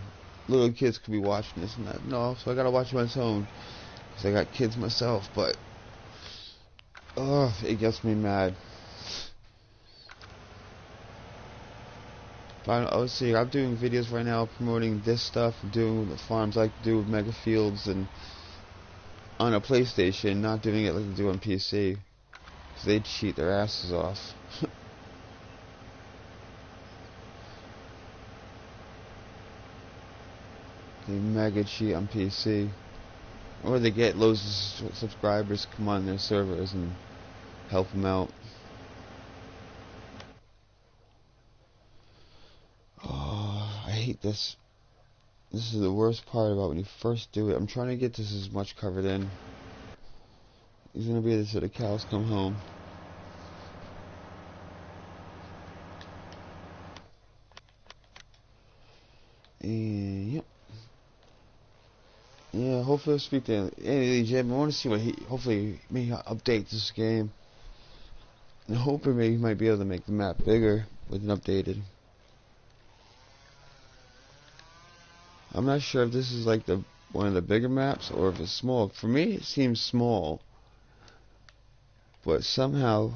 little kids could be watching this and that. No, so I gotta watch my own because I got kids myself. But it gets me mad. But obviously, I'm doing videos right now promoting this stuff, doing the farms I like to do with mega fields and on a PlayStation, not doing it like I do on PC because they cheat their asses off. They mega cheat on PC. Or they get loads of subscribers come on their servers and help them out. Oh, I hate this. This is the worst part about when you first do it. I'm trying to get this as much covered in. He's gonna be there till the cows come home. And yep. Yeah, hopefully I'll speak to Andy Jim. I want to see what hopefully maybe he'll update this game. And hoping maybe he might be able to make the map bigger with an updated. I'm not sure if this is like one of the bigger maps or if it's small. For me, it seems small. But somehow,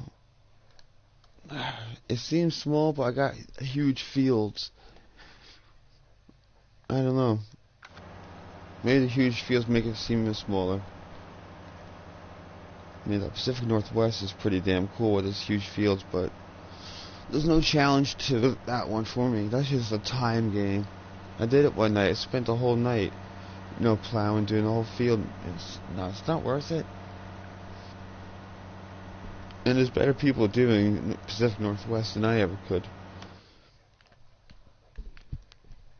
it seems small, but I got huge fields. I don't know. Maybe the huge fields make it seem smaller. I mean, the Pacific Northwest is pretty damn cool with its huge fields, but there's no challenge to that one for me. That's just a time game. I did it one night. I spent the whole night, you know, plowing, doing the whole field. It's not worth it. And there's better people doing Pacific Northwest than I ever could.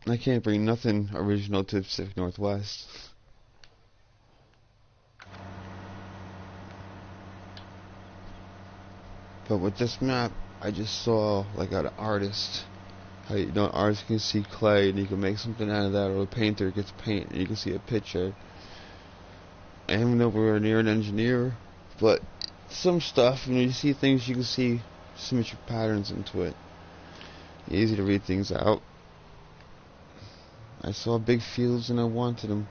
I can't bring nothing original to the Pacific Northwest. But with this map, I just saw like an artist. How you know, an artist can see clay and you can make something out of that, or a painter gets paint and you can see a picture. I am nowhere near an engineer, but some stuff, when you see things, you can see symmetric patterns into it. Easy to read things out. I saw big fields and I wanted them.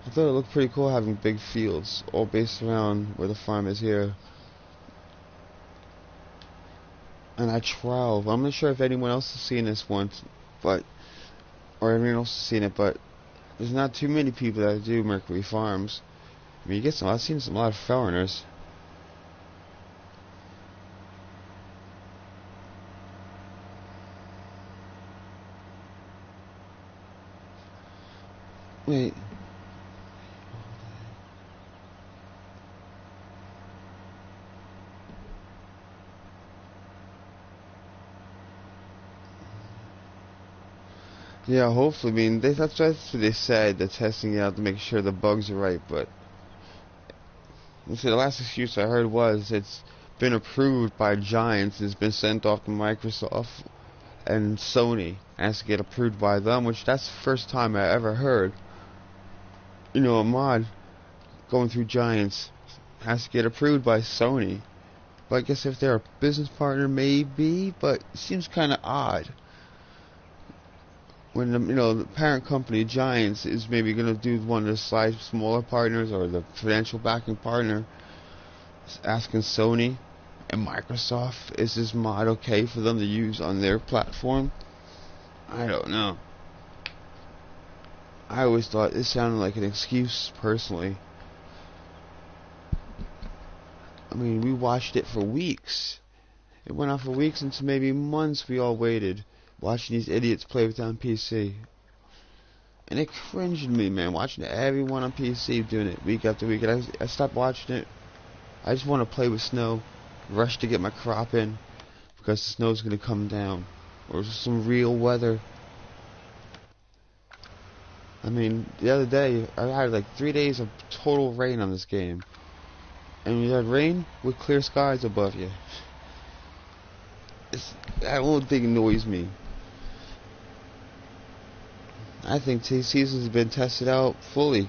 I thought it looked pretty cool having big fields, all based around where the farm is here. and I 12. I'm not sure if anyone else has seen this one, but or anyone else has seen it, but there's not too many people that do Mercury Farms. I mean, you get some. I've seen a lot of foreigners. Wait. Yeah, hopefully. I mean, that's what they said. They're testing it out to make sure the bugs are right. But see, the last excuse I heard was it's been approved by Giants. It's been sent off to Microsoft and Sony. It has to get approved by them, which that's the first time I ever heard. You know, a mod going through Giants has to get approved by Sony. But I guess if they're a business partner, maybe. But it seems kind of odd when the parent company Giants is maybe going to do one of the smaller partners or the financial backing partner asking Sony and Microsoft, is this mod okay for them to use on their platform? I don't know. I always thought this sounded like an excuse personally. I mean, we watched it for weeks. It went on for weeks into maybe months. We all waited watching these idiots play with it on PC. And it cringed me, man, watching everyone on PC doing it week after week. And I stopped watching it. I just want to play with snow, rush to get my crop in, because the snow's going to come down. Or some real weather. I mean, the other day, I had like 3 days of total rain on this game. And you had rain with clear skies above you. That little thing annoys me. I think T-Seasons has been tested out fully.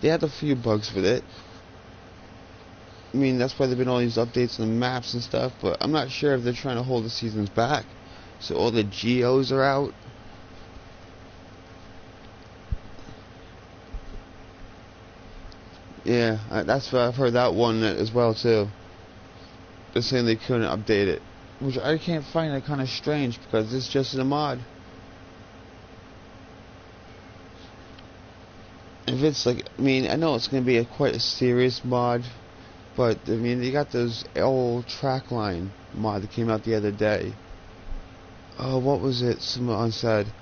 They had a few bugs with it. I mean, that's why there have been all these updates on the maps and stuff, but I'm not sure if they're trying to hold the seasons back. So all the geos are out. Yeah, that's what I've heard that one as well too. They're saying they couldn't update it, which I can't find that kind of strange because it's just a mod. If it's like, I mean, I know it's going to be quite a serious mod, but I mean, they got those old Trackline mod that came out the other day. Oh, what was it? Someone said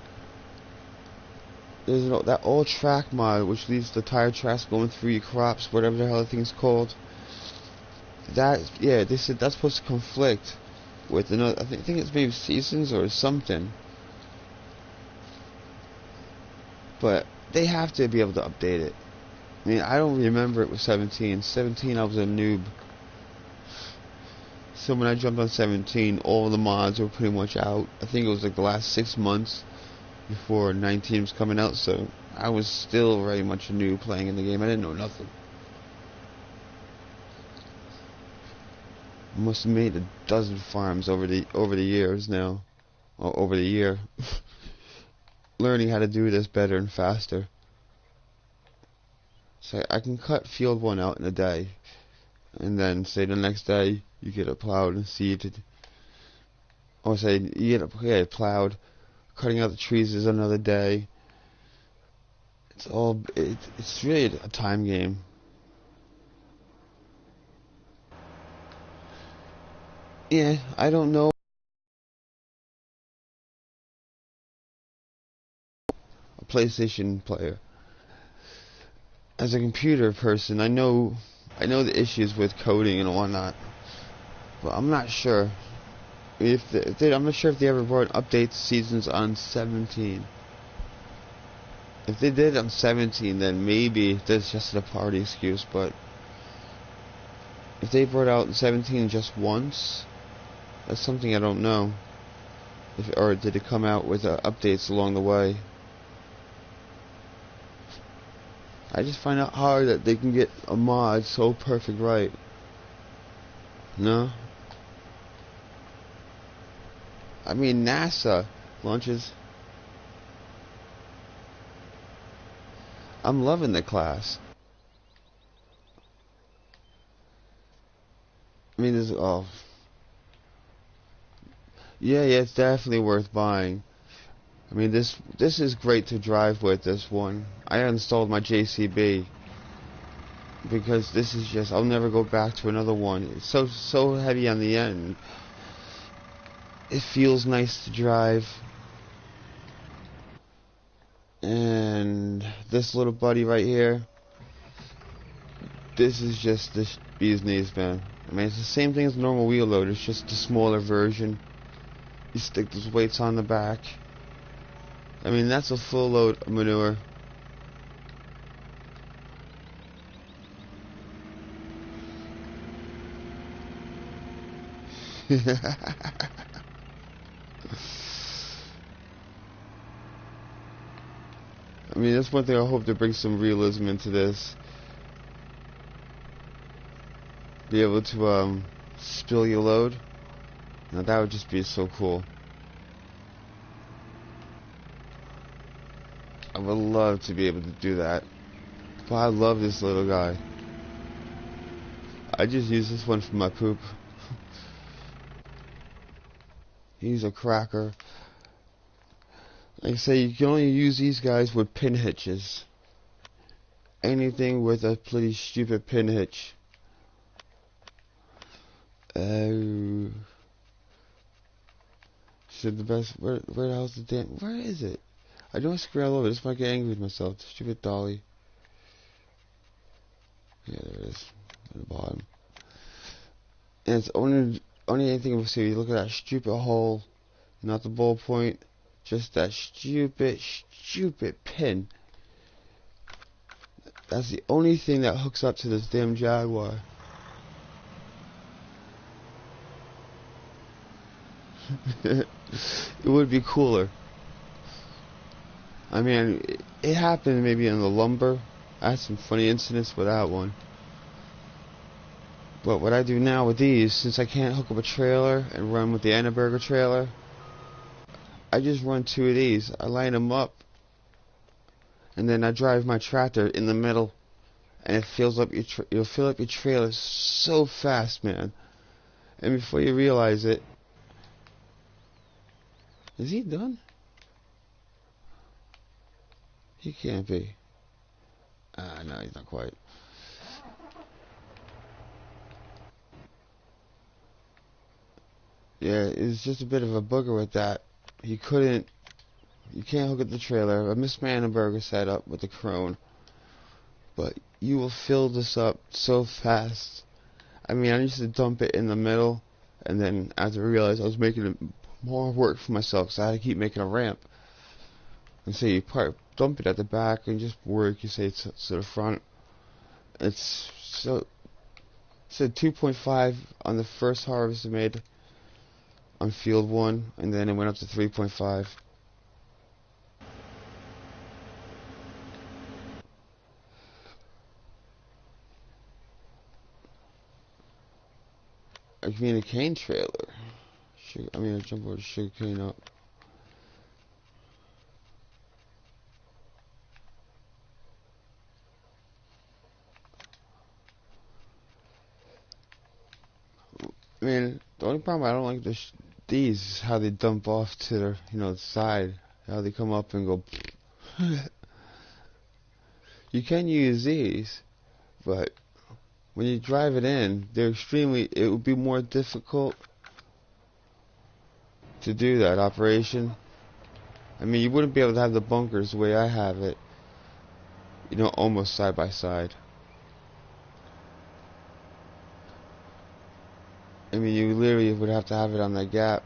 there's that old track mod which leaves the tire tracks going through your crops, whatever the hell the thing's called. That, yeah, they said that's supposed to conflict with another. I think it's maybe Seasons or something. But they have to be able to update it. I mean, I don't remember it was 17. 17, I was a noob. So when I jumped on 17, all the mods were pretty much out. I think it was like the last 6 months before 19 was coming out. So I was still very much a noob playing in the game. I didn't know nothing. I must have made a dozen farms over the years now. Or over the year. Learning how to do this better and faster. So I can cut field 1 out in a day, and then say the next day you get it plowed and seeded. Or say you get it plowed, cutting out the trees is another day. It's really a time game. Yeah, I don't know. A PlayStation player. As a computer person, I know the issues with coding and whatnot, but I'm not sure I'm not sure if they ever brought updates seasons on 17. If they did on 17, then maybe there's just a party excuse. But if they brought out 17 just once, that's something I don't know. Or did it come out with updates along the way? I just find it hard that they can get a mod so perfect right. No? I mean, NASA launches. I'm loving the class. I mean, Yeah, yeah, it's definitely worth buying. I mean, this is great to drive with, this one. I installed my JCB because this is just, I'll never go back to another one. It's so heavy on the end. It feels nice to drive. And this little buddy right here, this is just the bee's knees, man. I mean, it's the same thing as a normal wheel load, it's just a smaller version. You stick those weights on the back. I mean, that's a full load of manure. I mean, that's one thing I hope to bring some realism into this. Be able to, spill your load. Now that would just be so cool. I would love to be able to do that. But I love this little guy. I just use this one for my poop. He's a cracker. Like I say, you can only use these guys with pin hitches. Anything with a pretty stupid pin hitch. Should the best. Where the hell's the damn. Where is it? I don't screw all over. This might get angry with myself. Stupid dolly. Yeah, there it is. At the bottom. And it's only anything we'll see. You look at that stupid hole. Not the ballpoint. Just that stupid pin. That's the only thing that hooks up to this damn Jaguar. It would be cooler. I mean, it happened maybe in the lumber. I had some funny incidents with that one. But what I do now with these, since I can't hook up a trailer and run with the Annaberger trailer, I just run two of these. I line them up, and then I drive my tractor in the middle, and it fills up you'll fill up your trailer so fast, man. And before you realize it, is he done? He can't be. No, he's not quite. Yeah, it's just a bit of a booger with that. You can't hook up the trailer. I missed my Annenberger setup with the Krone. But you will fill this up so fast. I mean, I used to dump it in the middle, and then after I realized I was making it more work for myself, because I had to keep making a ramp. And so you dump it at the back and just work, you say it's to the front. It's 2.5 on the first harvest I made on field 1, and then it went up to 3.5. I mean a cane trailer. I jump over the sugar cane up. I mean, the only problem I don't like these is how they dump off to their, the side. How they come up and go. You can use these, but when you drive it in, it would be more difficult to do that operation. I mean, you wouldn't be able to have the bunkers the way I have it, almost side by side. I mean, you literally would have to have it on that gap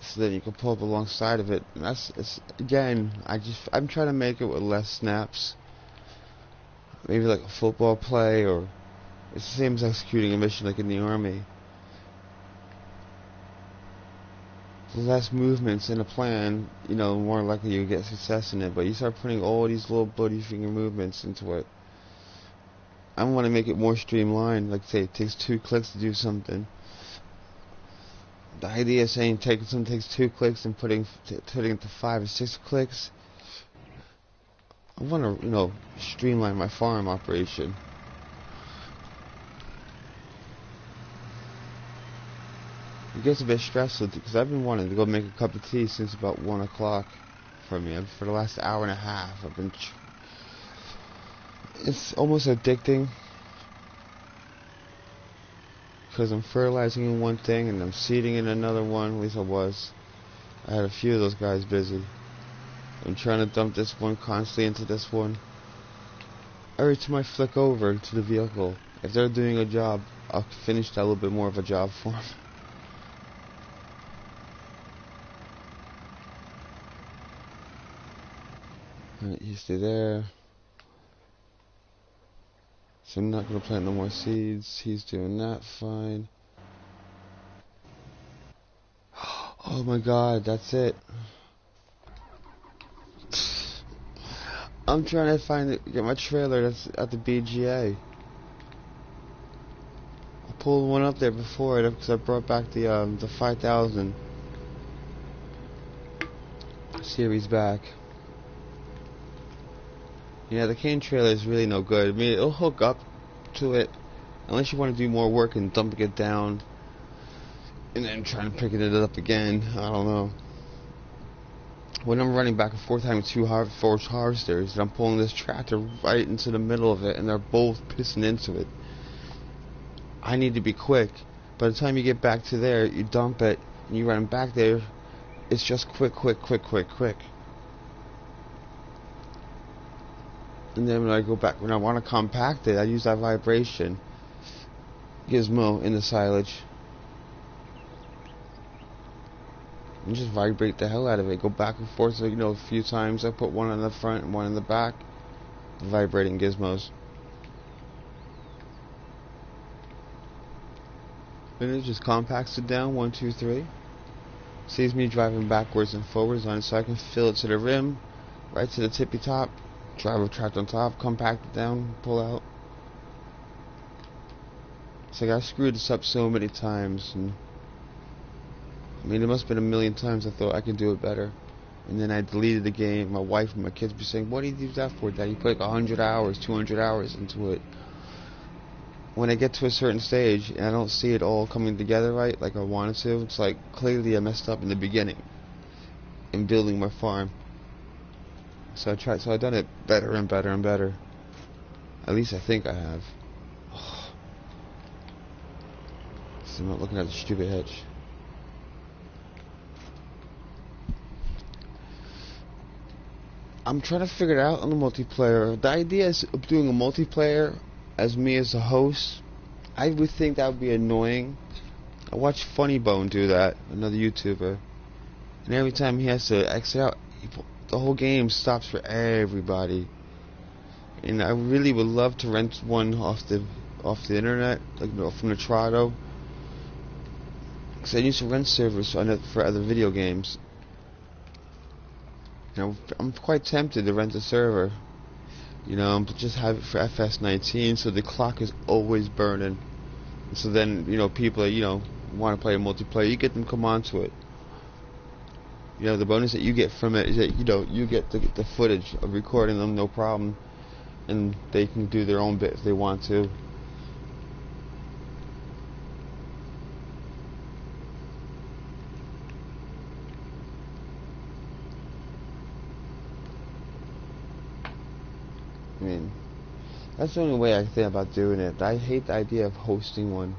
so that you can pull up alongside of it. And again, I'm trying to make it with less snaps. Maybe like a football play, or it's the same as executing a mission like in the Army. The less movements in a plan, the more likely you get success in it. But you start putting all these little bloody finger movements into it. I want to make it more streamlined. Like say, it takes 2 clicks to do something. The idea of saying something takes 2 clicks and putting it to 5 or 6 clicks. I want to, streamline my farm operation. It gets a bit stressful because I've been wanting to go make a cup of tea since about 1 o'clock for me. For the last hour and a half, I've been. It's almost addicting because I'm fertilizing in one thing and I'm seeding in another one. At least I was. I had a few of those guys busy. I'm trying to dump this one constantly into this one. Every time I flick over to the vehicle, if they're doing a job, I'll finish that little bit more of a job for them. Alright, you stay there. So I'm not going to plant no more seeds. He's doing that fine. Oh my god, that's it. I'm trying to get my trailer that's at the BGA. I pulled one up there before because I brought back the 5000 series back. Yeah, the cane trailer is really no good. I mean, it'll hook up to it unless you want to do more work and dumping it down and then trying to pick it up again. I don't know. When I'm running back and forth having two forged harvesters, and I'm pulling this tractor right into the middle of it, and they're both pissing into it. I need to be quick. By the time you get back to there, you dump it, and you run back there. It's just quick. And then when I go back, when I want to compact it, I use that vibration gizmo in the silage. And just vibrate the hell out of it. Go back and forth, so, a few times. I put one on the front and one in the back. Vibrating gizmos. And it just compacts it down, 1, 2, 3. Saves me driving backwards and forwards on it, so I can fill it to the rim, right to the tippy top. Drive a tractor on top, compact it down, pull out. It's like I screwed this up so many times, and I mean, it must have been a million times I thought I could do it better. And then I deleted the game. My wife and my kids be saying, what do you use that for, Dad? You put like 100 hours, 200 hours into it. When I get to a certain stage and I don't see it all coming together right like I wanted to, it's like clearly I messed up in the beginning in building my farm. So I've done it better and better and better. At least I think I have. So I'm not looking at the stupid hitch. I'm trying to figure it out on the multiplayer. The idea is of doing a multiplayer as me as a host. I would think that would be annoying. I watch Funny Bone do that, another YouTuber, and every time he has to exit out, the whole game stops for everybody. And I really would love to rent one off the internet, like from the Trado, because I used to rent servers for other video games. I'm quite tempted to rent a server, but just have it for fs19, so the clock is always burning. And so then, people that, want to play a multiplayer, you get them come onto it. The bonus that you get from it is that, you get the footage of recording them, no problem, and they can do their own bit if they want to. I mean, that's the only way I think about doing it. I hate the idea of hosting one.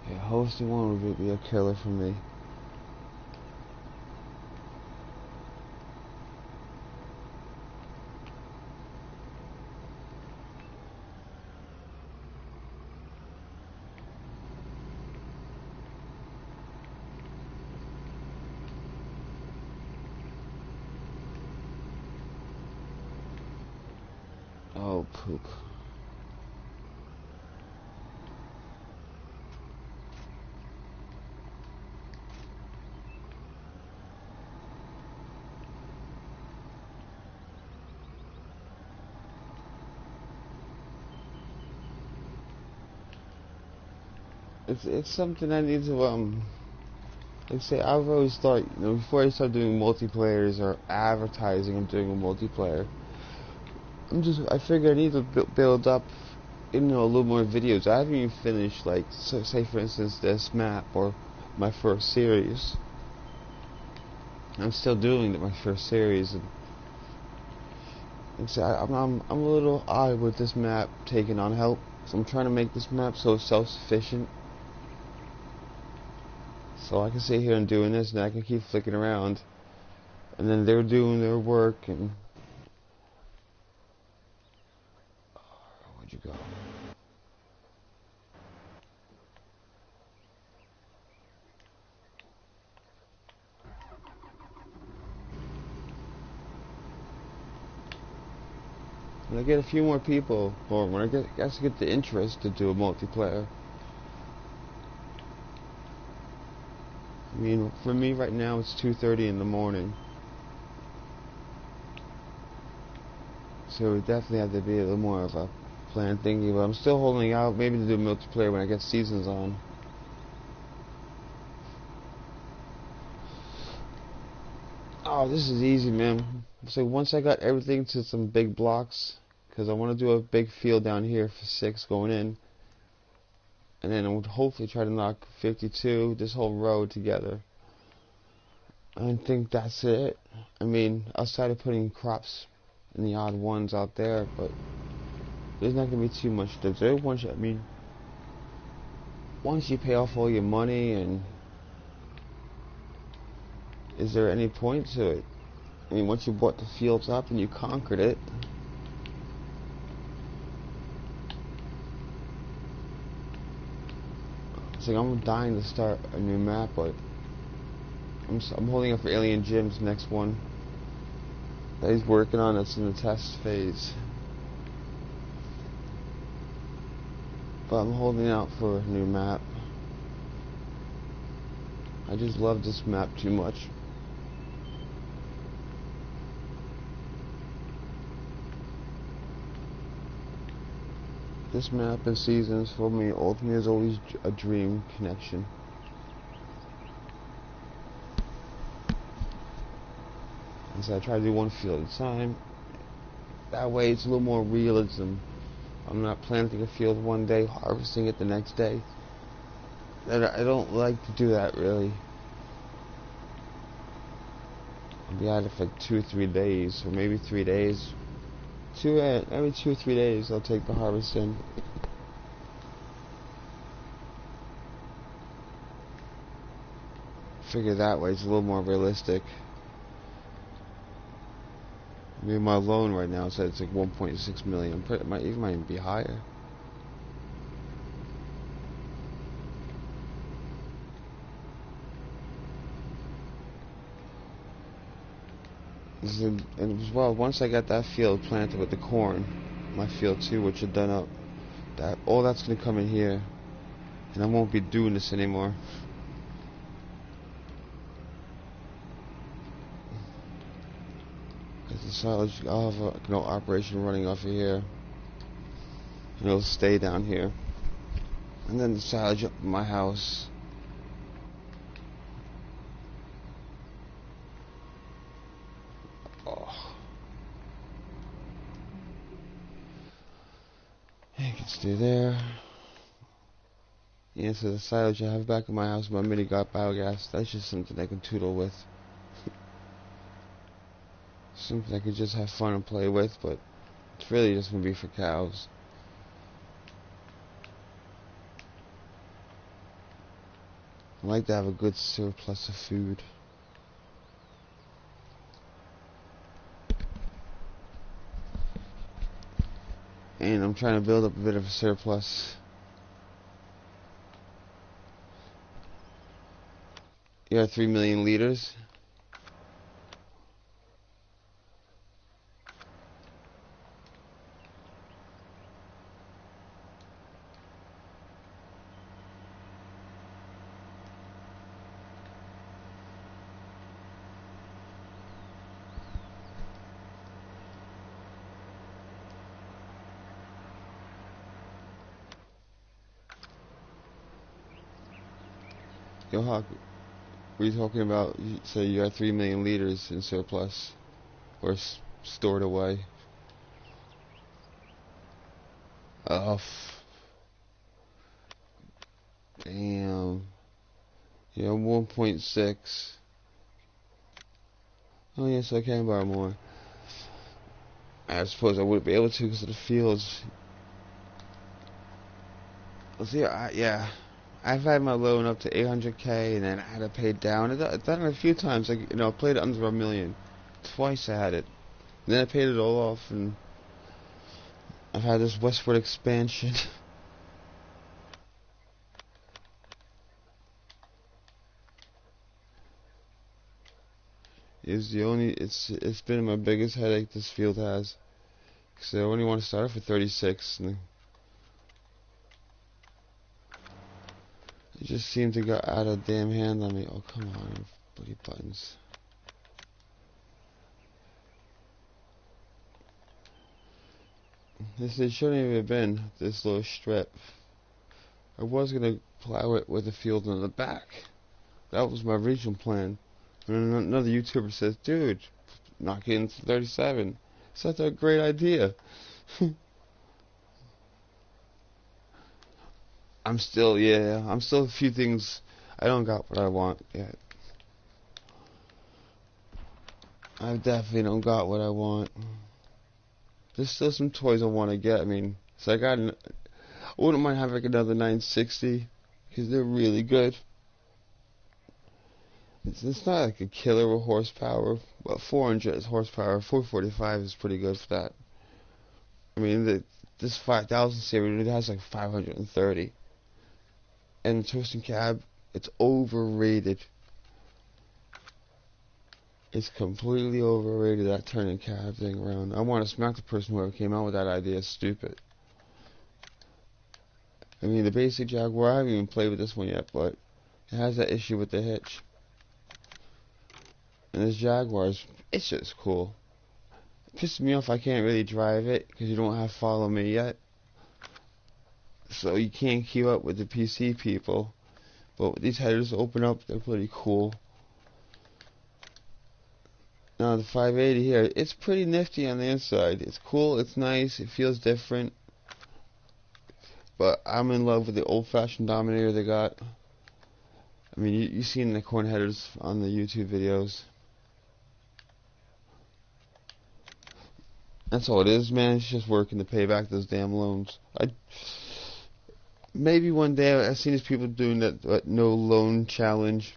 Yeah, hosting one would be a killer for me. Oh, poop. It's something I need to like I say, I've always thought, before I start doing multiplayers or advertising, I'm doing a multiplayer. I figured I need to build up, a little more videos. I haven't even finished, like, say for instance, this map or my first series. I'm still doing my first series, and so I'm a little odd with this map taking on help. So I'm trying to make this map so self-sufficient, so I can sit here and doing this, and I can keep flicking around, and then they're doing their work. And where'd you go? When I get a few more people, or when I get the interest to do a multiplayer. I mean, for me right now it's 2:30 in the morning, so it definitely had to be a little more of a planned thinking. But I'm still holding out, maybe to do multiplayer when I get seasons on. Oh, this is easy, man. So once I got everything to some big blocks, because I want to do a big field down here for 6 going in, and then I would hopefully try to knock 52, this whole row together. I think that's it. I mean, outside of putting crops and the odd ones out there, but there's not going to be too much to do. Once you pay off all your money, and is there any point to it? I mean, once you bought the fields up and you conquered it, it's like I'm dying to start a new map, but I'm holding up for Alien Jim's next one that he's working on. That's in the test phase, but I'm holding out for a new map. I just love this map too much. This map and seasons for me ultimately is always a dream connection. And so I try to do one field at a time. That way it's a little more realism. I'm not planting a field one day, harvesting it the next day. I don't like to do that, really. I'll be at it for 2 or 3 days, or maybe 3 days. Every 2 or 3 days I'll take the harvest in. Figure that way it's a little more realistic. I mean, my loan right now says it's like 1.6 million. It might even be higher. And as well, once I got that field planted with the corn, my field 2, which are done up, all that's gonna come in here, and I won't be doing this anymore. Because the silage, I'll have a operation running off of here, and it'll stay down here, and then the silage up in my house. It can stay there. Yeah, so the silage I have back in my house, my mini got biogas, that's just something I can tootle with. Something I could just have fun and play with, but it's really just going to be for cows. I like to have a good surplus of food. And I'm trying to build up a bit of a surplus. You have 3 million liters. Yo, Hawk. Were you talking about, say you had 3 million liters in surplus, or stored away? Oh, damn. Yeah, 1.6. Oh yes, I can borrow more. I suppose I wouldn't be able to because of the fields. Let's see, yeah. I've had my loan up to 800K, and then I had to pay it down. I've done it a few times. Like, I played it under $1 million. Twice I had it. And then I paid it all off, and I've had this westward expansion. It's been my biggest headache this field has. Because I only want to start off with 36, and it just seemed to get out of damn hand on me. Oh, come on, bloody buttons. It shouldn't have been this little strip. I was going to plow it with a field in the back. That was my original plan. And another YouTuber says, dude, knock it into 37. So that's a great idea. I'm still a few things. I don't got what I want yet. I definitely don't got what I want. There's still some toys I want to get. I mean, so I wouldn't mind having like another 960 because they're really good. It's not like a killer with horsepower, but 400 is horsepower. 445 is pretty good for that. I mean, this 5000 series, it has like 530. And the twisting cab, it's overrated. It's completely overrated, that turning cab thing around. I want to smack the person whoever came out with that idea. It's stupid. I mean, the basic Jaguar, I haven't even played with this one yet, but it has that issue with the hitch. And this Jaguar's, it's just cool. It pisses me off I can't really drive it, because you don't have Follow Me yet. So you can't keep up with the PC people. But these headers open up, they're pretty cool. Now the 580 here, it's pretty nifty on the inside. It's cool, it's nice, it feels different. But I'm in love with the old-fashioned Dominator they got. I mean, you've seen the corn headers on the YouTube videos. That's all it is, man. It's just working to pay back those damn loans. Maybe one day I've seen these people doing that no loan challenge.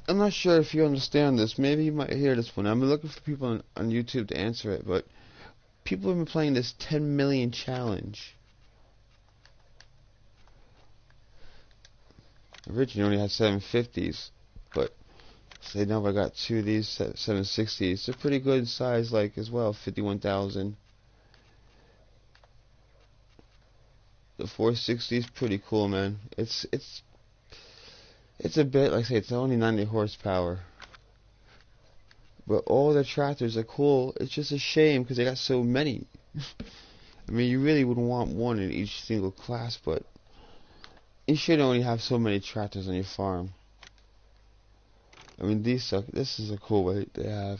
I'm not sure if you understand this. Maybe you might hear this one. I'm looking for people on YouTube to answer it, but people have been playing this 10 million challenge. Originally only had 750s, but say now I got two of these 760s. They're pretty good in size, like as well, 51,000. The 460 is pretty cool, man. It's a bit, like I say, it's only 90 horsepower. But all the tractors are cool. It's just a shame because they got so many. I mean, you really wouldn't want one in each single class, but you should only have so many tractors on your farm. I mean, these suck. This is a cool way they have.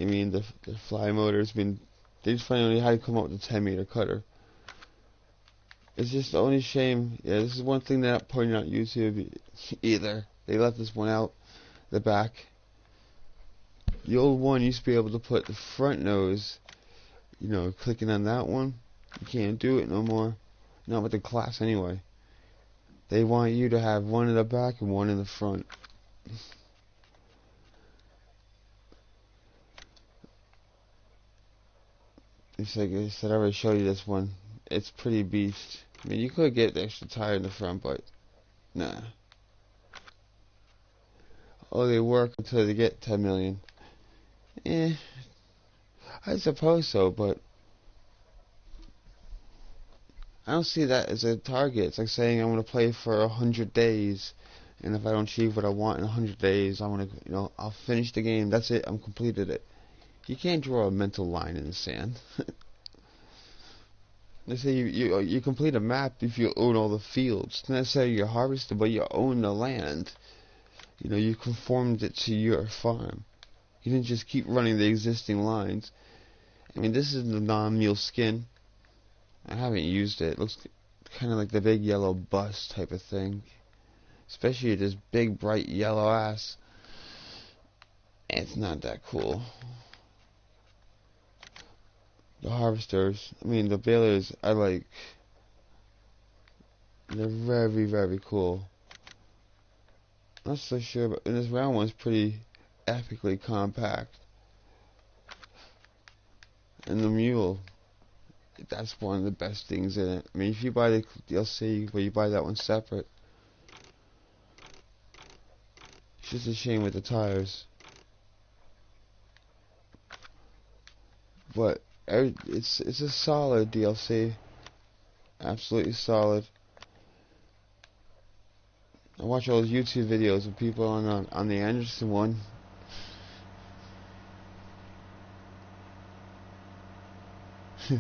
I mean, the fly motors. I mean, they just finally had to come up with a 10-meter cutter. It's just the only shame. Yeah, this is one thing they're not pointing out on YouTube either. They left this one out, the back. The old one used to be able to put the front nose, clicking on that one. You can't do it no more. Not with the class anyway. They want you to have one in the back and one in the front. It's like I said, I already showed you this one. It's pretty beast. I mean, you could get the extra tire in the front, but nah. Oh, they work until they get 10 million. I suppose so, but I don't see that as a target. It's like saying I want to play for 100 days, and if I don't achieve what I want in 100 days, I want to, I'll finish the game. That's it. I'm completed it. You can't draw a mental line in the sand. They say you complete a map if you own all the fields. It's not necessarily you harvested, but you own the land. You know, you conformed it to your farm. You didn't just keep running the existing lines. I mean, this is the non-meal skin. I haven't used it. It looks kind of like the big yellow bus type of thing. Especially this big bright yellow ass. It's not that cool. The harvesters, I mean the balers, I like. They're very, very cool. Not so sure, but this round one's pretty epically compact. And the mule, that's one of the best things in it. I mean, if you buy the DLC, where you buy that one separate, it's just a shame with the tires. But it's a solid DLC, absolutely solid. I watch all those YouTube videos of people on the Anderson one. You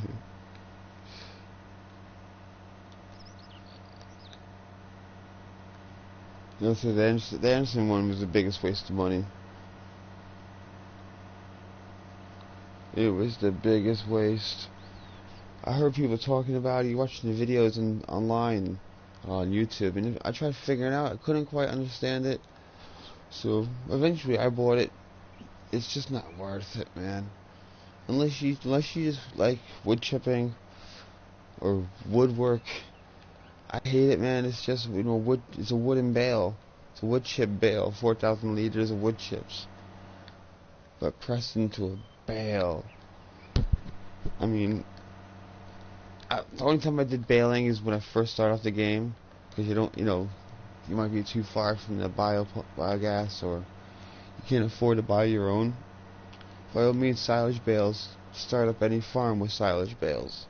know, so the Anderson one was the biggest waste of money. It was the biggest waste. I heard people talking about it, watching the videos online on YouTube, and I tried figuring it out. I couldn't quite understand it. So eventually I bought it. It's just not worth it, man. Unless you just like wood chipping or woodwork. I hate it, man. It's just, you know, wood. It's a wooden bale. It's a wood chip bale. 4,000 liters of wood chips, but pressed into a bale. I mean, the only time I did baling is when I first started off the game, because you don't, you know, you might be too far from the biogas, or you can't afford to buy your own. By all means, silage bales. Start up any farm with silage bales.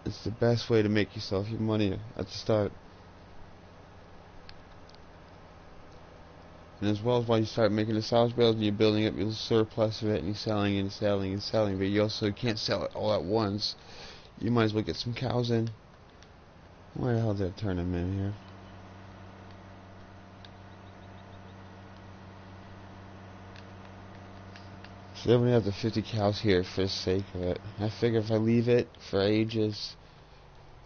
It's the best way to make yourself your money at the start. And as well as while you start making the silage bales and you're building up your surplus of it and you're selling and selling and selling, but you also can't sell it all at once. You might as well get some cows in. Why the hell did I turn them in here? So they only have the 50 cows here for the sake of it. I figure if I leave it for ages,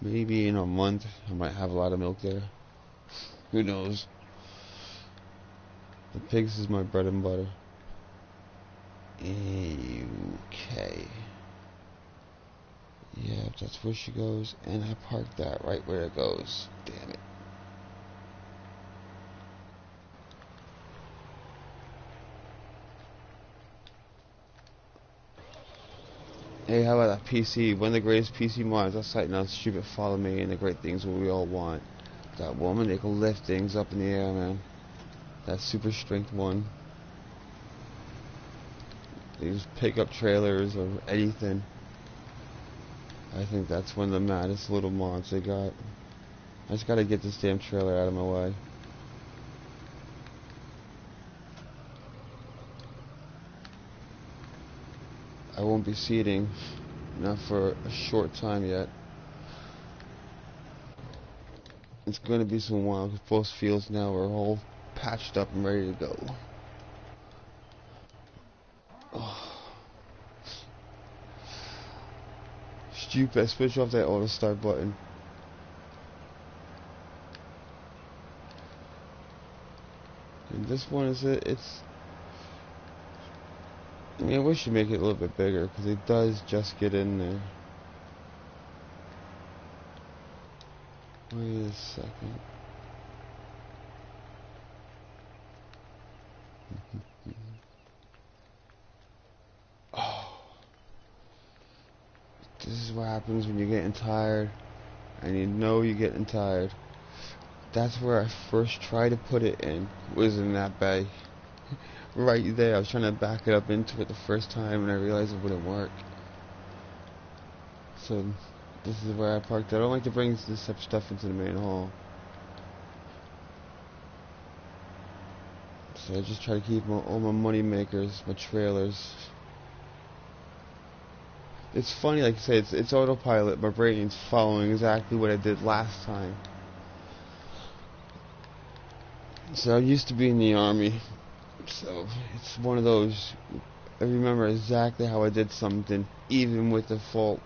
maybe in a month, I might have a lot of milk there. Who knows? The pigs is my bread and butter. Okay. Yeah, that's where she goes, and I parked that right where it goes. Damn it. Hey, how about that PC? One of the greatest PC mods. That's like now stupid follow me and the great things what we all want. That woman, they can lift things up in the air, man. That super strength one. They just pick up trailers or anything. I think that's one of the maddest little mods they got. I just gotta get this damn trailer out of my way. I won't be seeding, not for a short time yet. It's gonna be some while, because both fields now are all patched up and ready to go. Oh. Stupid, I switched off that auto start button. And this one is it's... I mean, I wish you'd make it a little bit bigger, because it does just get in there. Wait a second. Oh. This is what happens when you're getting tired, and you know you're getting tired. That's where I first tried to put it in, was in that bay. Right there, I was trying to back it up into it the first time, and I realized it wouldn't work. So, this is where I parked it. I don't like to bring this type of stuff into the main hall. So I just try to keep all my money makers, my trailers. It's funny, like I say, it's autopilot. My brain's following exactly what I did last time. So I used to be in the army, so it's one of those. I remember exactly how I did something, even with the fault.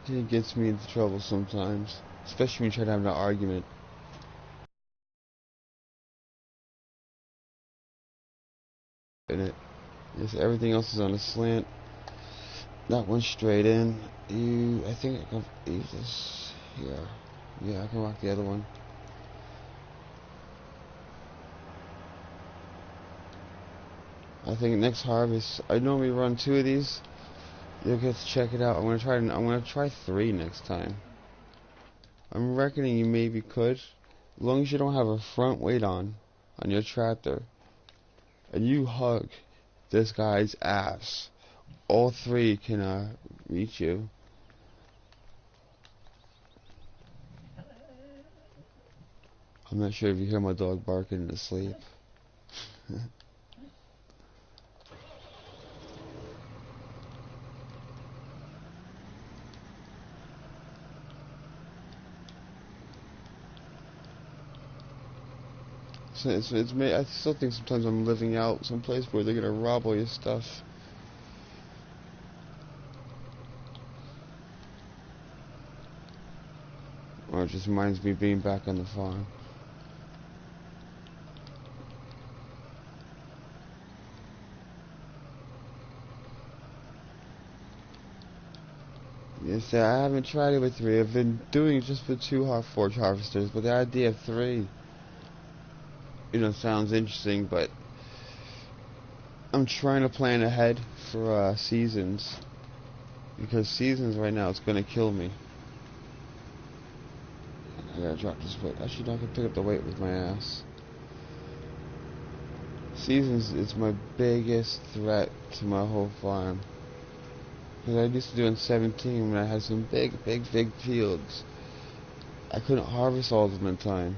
It gets me into trouble sometimes, especially when you try to have an argument. In it, yes, everything else is on a slant. That one straight in. I think I can use this here. Yeah, I can rock the other one. I think next harvest, I normally run 2 of these. You'll get to check it out. I'm gonna try 3 next time. I'm reckoning you maybe could, as long as you don't have a front weight on your tractor, and you hug this guy's ass. All 3 can reach you. I'm not sure if you hear my dog barking in his sleep. So I still think sometimes I'm living out someplace where they're gonna rob all your stuff. Or it just reminds me of being back on the farm. Yes, I haven't tried it with 3. I've been doing it just with 2 forage harvesters, but the idea of 3, sounds interesting, but I'm trying to plan ahead for seasons, because seasons right now, it's gonna kill me. I gotta drop this weight. Actually, I can pick up the weight with my ass. Seasons is my biggest threat to my whole farm. Because I used to do in 17 when I had some big fields. I couldn't harvest all of them in time.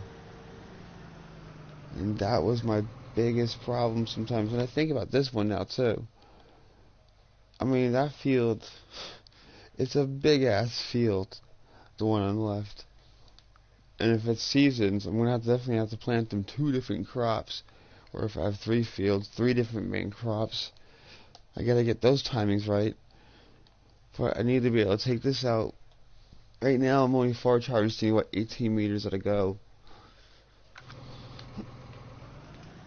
And that was my biggest problem sometimes. And I think about this one now too. I mean, that field, it's a big ass field, the one on the left. And if it's seasons, I'm gonna definitely have to plant them 2 different crops. Or if I have 3 fields, 3 different main crops. I gotta get those timings right. But I need to be able to take this out. Right now I'm only forage harvesting 18 meters at a go.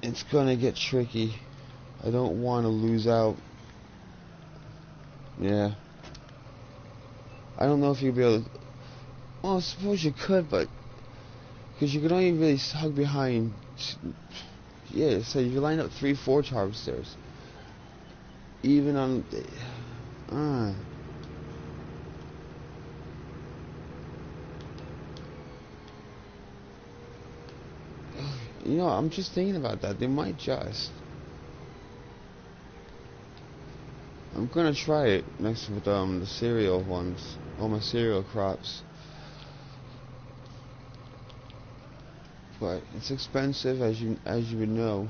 It's gonna get tricky. I don't want to lose out. Yeah. I don't know if you'll be able to. Well, I suppose you could, but because you can only really hug behind. Yeah, so you line up 3 forage harvesters. Even on. I'm just thinking about that. They might just. I'm gonna try it next with the cereal ones, all my cereal crops. But it's expensive, as you would know.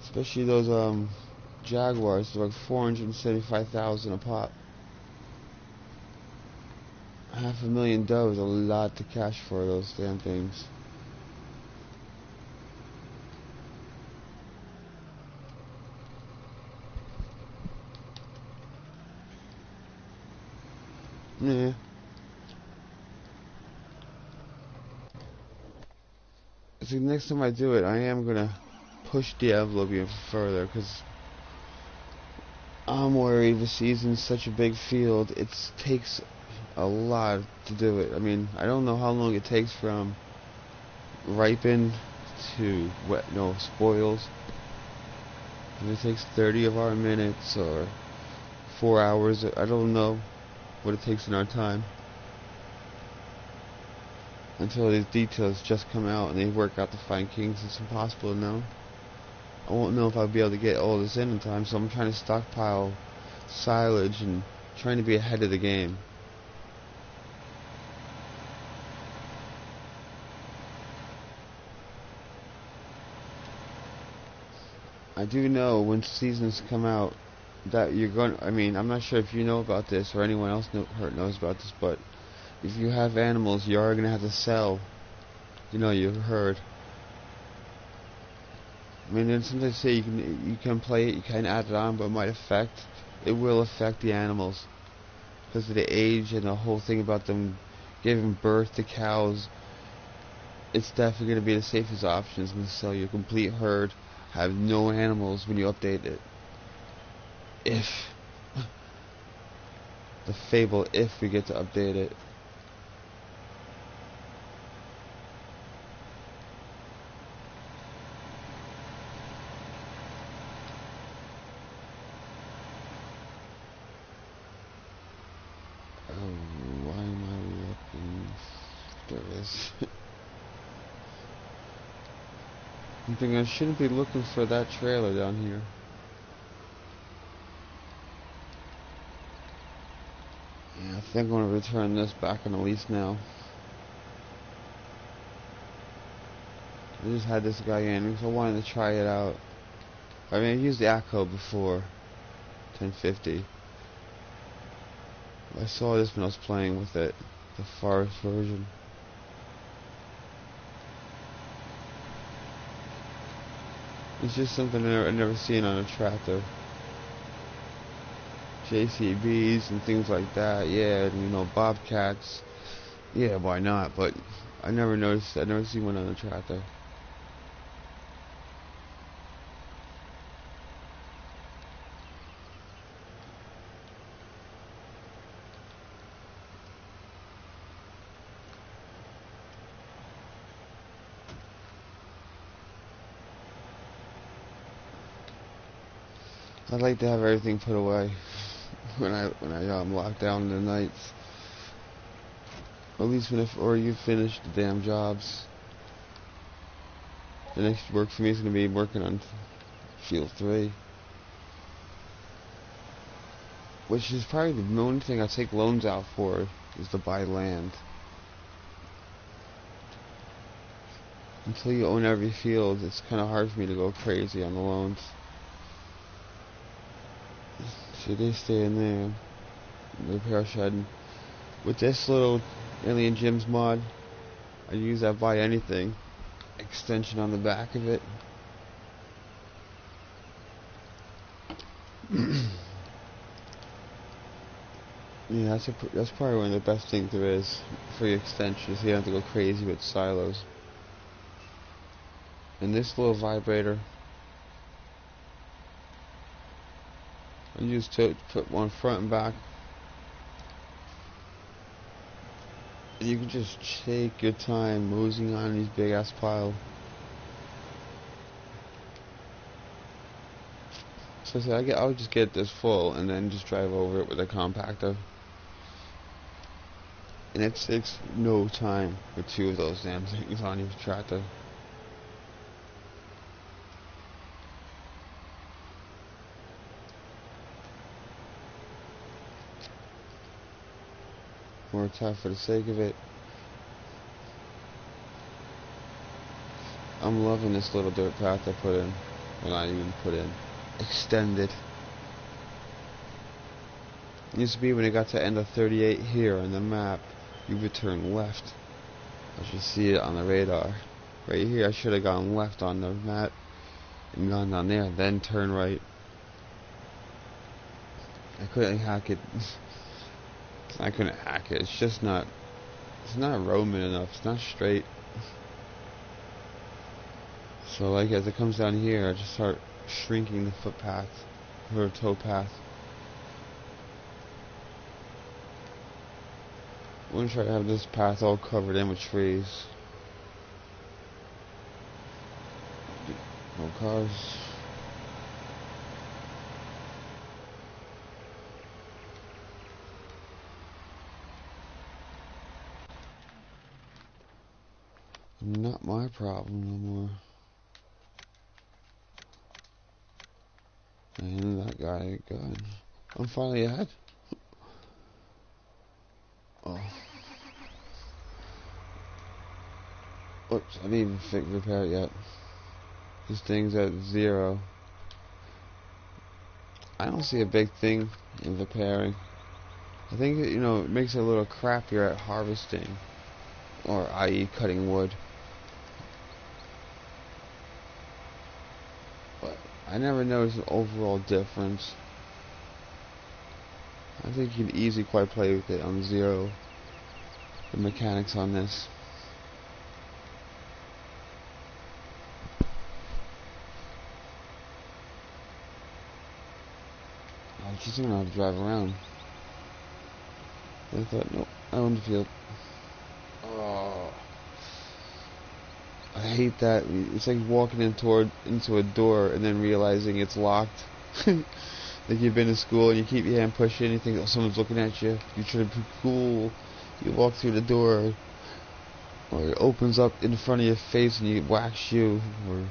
Especially those Jaguars, they're like 475,000 a pop. 500,000 dough is a lot to cash for those damn things. Yeah. So next time I do it, I am gonna push the envelope even further, because I'm worried the season's such a big field. It takes a lot to do it. I mean, I don't know how long it takes from ripen to spoils. If it takes 30 of our minutes or 4 hours, I don't know what it takes in our time. Until these details just come out and they work out the fine kinks, it's impossible to know. I won't know if I'll be able to get all this in time, so I'm trying to stockpile silage and trying to be ahead of the game. I do know when seasons come out that you're going. I mean, I'm not sure if you know about this or anyone else knows about this, but if you have animals, you are gonna have to sell. You know, you've heard. I mean, then sometimes say you can play it, you can add it on, but it will affect the animals because of the age and the whole thing about them giving birth to cows. It's definitely going to be the safest option is to sell your complete herd, have no animals when you update it. If the fable, if we get to update it. Why am I looking? There is. I'm thinking I shouldn't be looking for that trailer down here. Yeah, I think I'm going to return this back on the lease now. I just had this guy in because I wanted to try it out. I mean, I used the ACO before, 1050. I saw this when I was playing with it, the forest version. It's just something I've never seen on a tractor. JCBs and things like that, yeah, and, you know, Bobcats. Yeah, why not? But I never seen one on a tractor. I'd like to have everything put away when I lock down the nights. At least or you finish the damn jobs. The next work for me is going to be working on Field 3. Which is probably the only thing I take loans out for, is to buy land. Until you own every field, it's kind of hard for me to go crazy on the loans. So they stay in there. Repair shed. With this little Alien Gyms mod, I use that buy anything. Extension on the back of it. Yeah, that's probably one of the best things there is for your extensions. You don't have to go crazy with silos. And this little vibrator, I used to put one front and back. And you can just take your time moseying on these big ass piles. So I would just get this full and then just drive over it with a compactor. And it takes no time for two of those damn things on your tractor. More time for the sake of it. I'm loving this little dirt path I put in. Well, not even put in. Extended. It used to be when it got to end of 38 here on the map, you would turn left. I should see it on the radar. Right here, I should have gone left on the map and gone down there, then turn right. I couldn't hack it. I couldn't hack it. It's just not. It's not Roman enough. It's not straight. So, like, as it comes down here, I just start shrinking the footpath or tow path. I'm gonna try to have this path all covered in with trees. No cars. Not my problem no more. And that guy gone. I'm finally ahead. Oh. Oops, I didn't even repair it yet. This thing's at 0. I don't see a big thing in repairing. I think it, it makes it a little crappier at harvesting, or i.e. cutting wood. But I never noticed an overall difference. I think you can easily quite play with it on zero. The mechanics on this. I just don't know how to drive around. I thought, nope, I own the field. Oh, I hate that. It's like walking into a door and then realizing it's locked. Like you've been in school and you keep your hand pushing, you think, oh, someone's looking at you. You try to be cool. You walk through the door, or it opens up in front of your face and it whacks you, or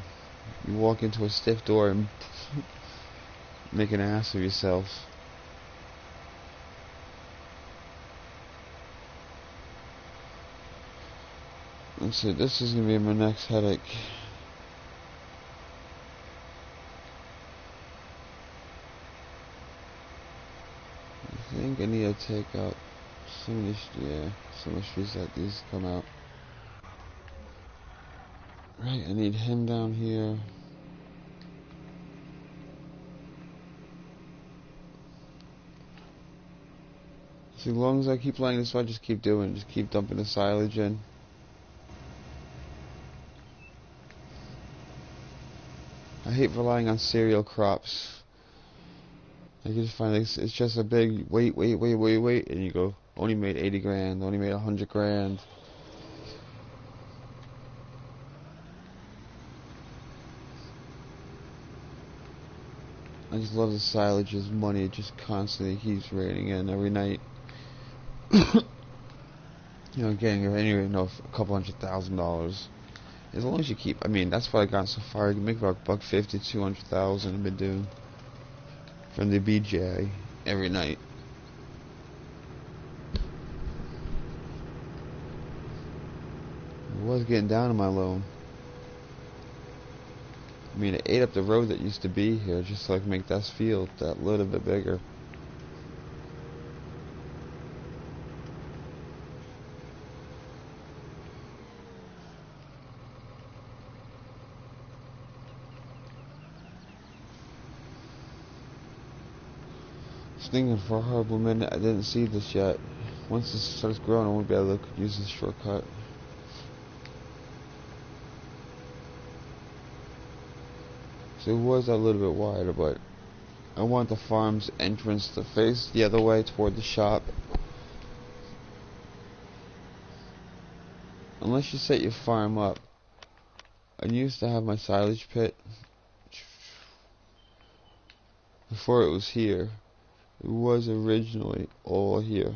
you walk into a stiff door and make an ass of yourself. Let's see, this is going to be my next headache. I think I need to take out some of the trees that these come out. Right, I need him down here. So as long as I keep playing this, I just keep doing it. Just keep dumping the silage in. I hate relying on cereal crops. I just find it's just a big wait, and you go, only made 80 grand, only made 100 grand. I just love the silage's money. It just constantly keeps raining in every night. Getting anyway, a couple $100,000. As long as you keep, that's what I got so far. I can make about $150,000, $200,000 I've been doing from the BJ every night. I was getting down on my loan. It ate up the road that used to be here just so I could make this field that little bit bigger. I was thinking for a horrible minute I didn't see this yet. Once this starts growing, I won't be able to use this shortcut. So it was a little bit wider, but I want the farm's entrance to face the other way toward the shop. Unless you set your farm up. I used to have my silage pit before it was here. It was originally all here.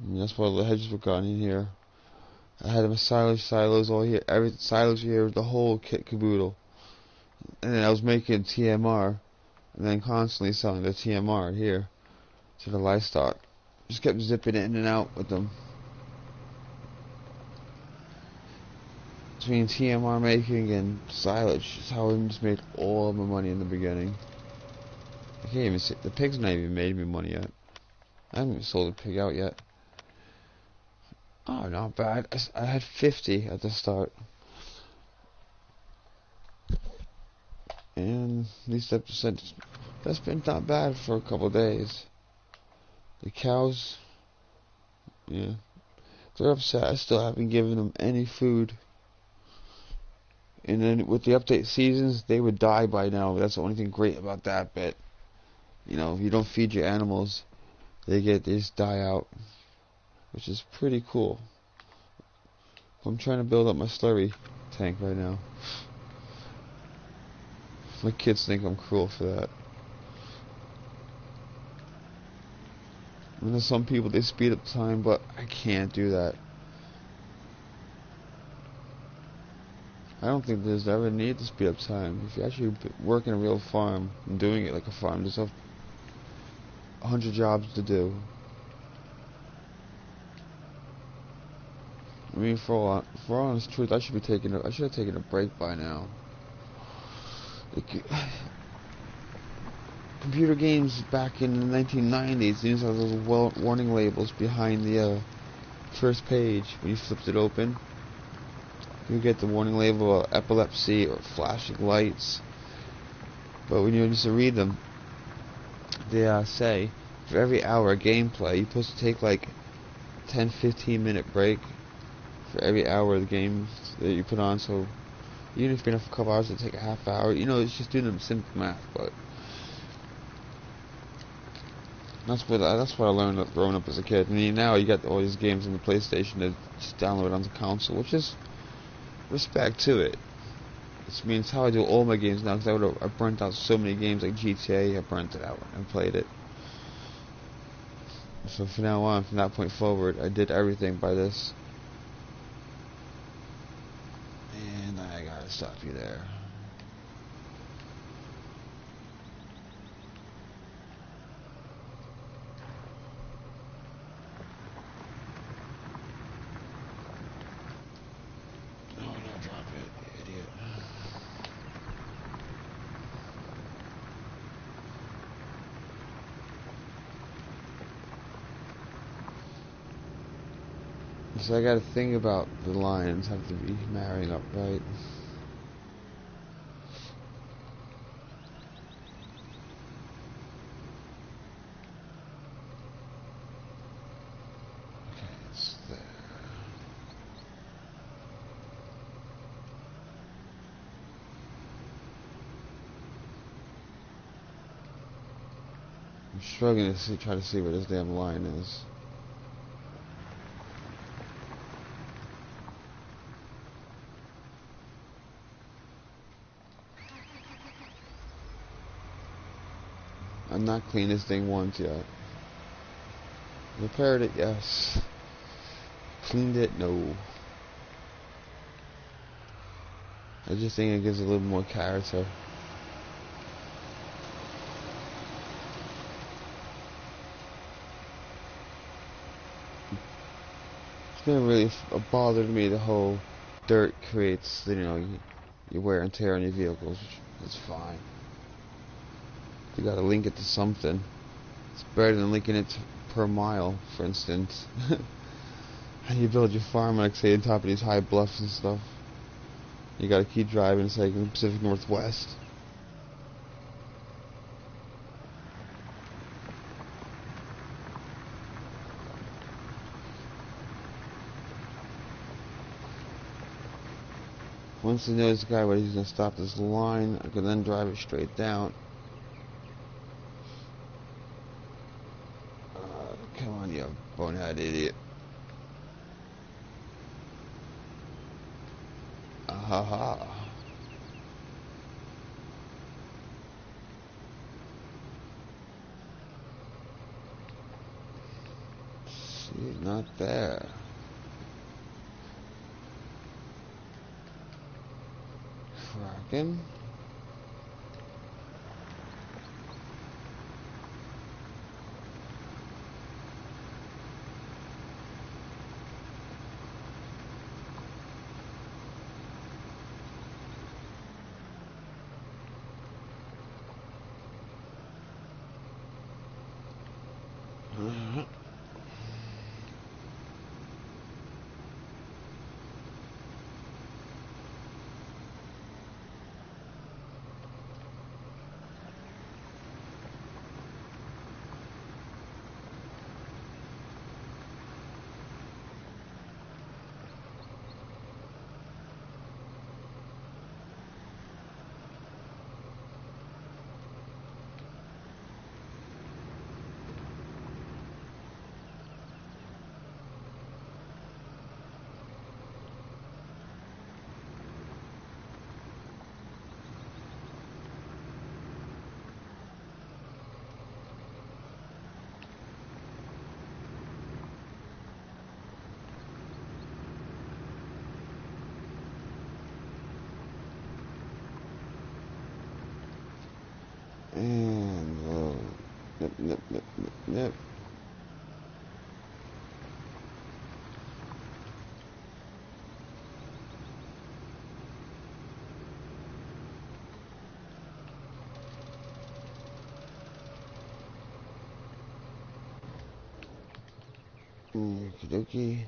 And that's why the hedges were gone in here. I had my silage silos all here. Every silage here, the whole kit caboodle. And then I was making TMR, and then constantly selling the TMR here to the livestock. Just kept zipping in and out with them. Between TMR making and silage is how I just made all of my money in the beginning. I can't even see, the pig's not even made me money yet. I haven't even sold the pig out yet. Oh, not bad. I had 50 at the start. And at least that's been not bad for a couple of days. The cows, yeah, they're upset. I still haven't given them any food. And then with the update seasons, they would die by now. That's the only thing great about that bit. If you don't feed your animals, they just die out, which is pretty cool. I'm trying to build up my slurry tank right now. My kids think I'm cruel for that. There's some people, they speed up time, but I can't do that. I don't think there's ever a need to speed up time. If you actually work in a real farm and doing it like a farm, there's 100 jobs to do. For honest truth, I should have taken a break by now. computer games back in the 1990s, these are those warning labels behind the first page. When you flipped it open, you get the warning label of epilepsy or flashing lights. But when you used to read them, they say for every hour of gameplay, you're supposed to take like 10-15 minute break for every hour of the game that you put on. So even if you've been up for a couple hours, it'll take a half hour. You know, it's just doing simple math, but that's what I learned growing up as a kid. I mean, now you got all these games on the PlayStation to just download onto console, which is respect to it. This means how I do all my games now, because I burnt out so many games like GTA. I burnt it out and played it. So from now on, from that point forward, I did everything by this. And I gotta stop you there. No, don't drop it, you idiot. So I gotta think about the lines have to be marrying up right. Okay, it's there. I'm struggling to try to see where this damn line is. I'm not cleaned this thing once yet. Repaired it, yes. Cleaned it, no. I just think it gives it a little more character. It's never really bothered me, the whole dirt creates, you know, your wear and tear on your vehicles. It's fine. You gotta link it to something. It's better than linking it per mile, for instance. How do you build your farm, like say, on top of these high bluffs and stuff? You gotta keep driving, say, in the Pacific Northwest. Once I know this guy where he's gonna stop this line, I can then drive it straight down. Come on, you bonehead idiot. Ahaha. See, not there. Kraken. And nip, nip, nip, nip, nip. Okie dokie.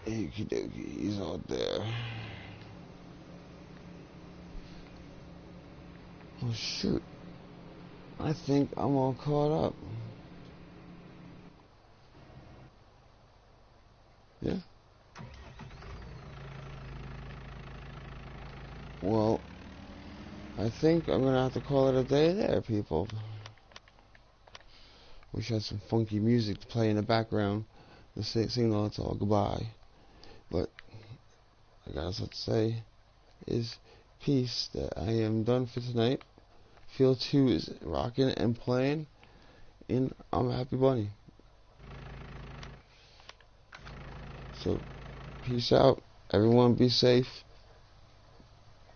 Okie dokie, he's out there. Oh shoot. I think I'm all caught up. Yeah. Well, I think I'm gonna have to call it a day there, people. Wish I had some funky music to play in the background to signal it's all goodbye. But I guess what to say is peace, that I am done for tonight. Field 2 is rocking and playing, and I'm a happy bunny. So, peace out. Everyone be safe.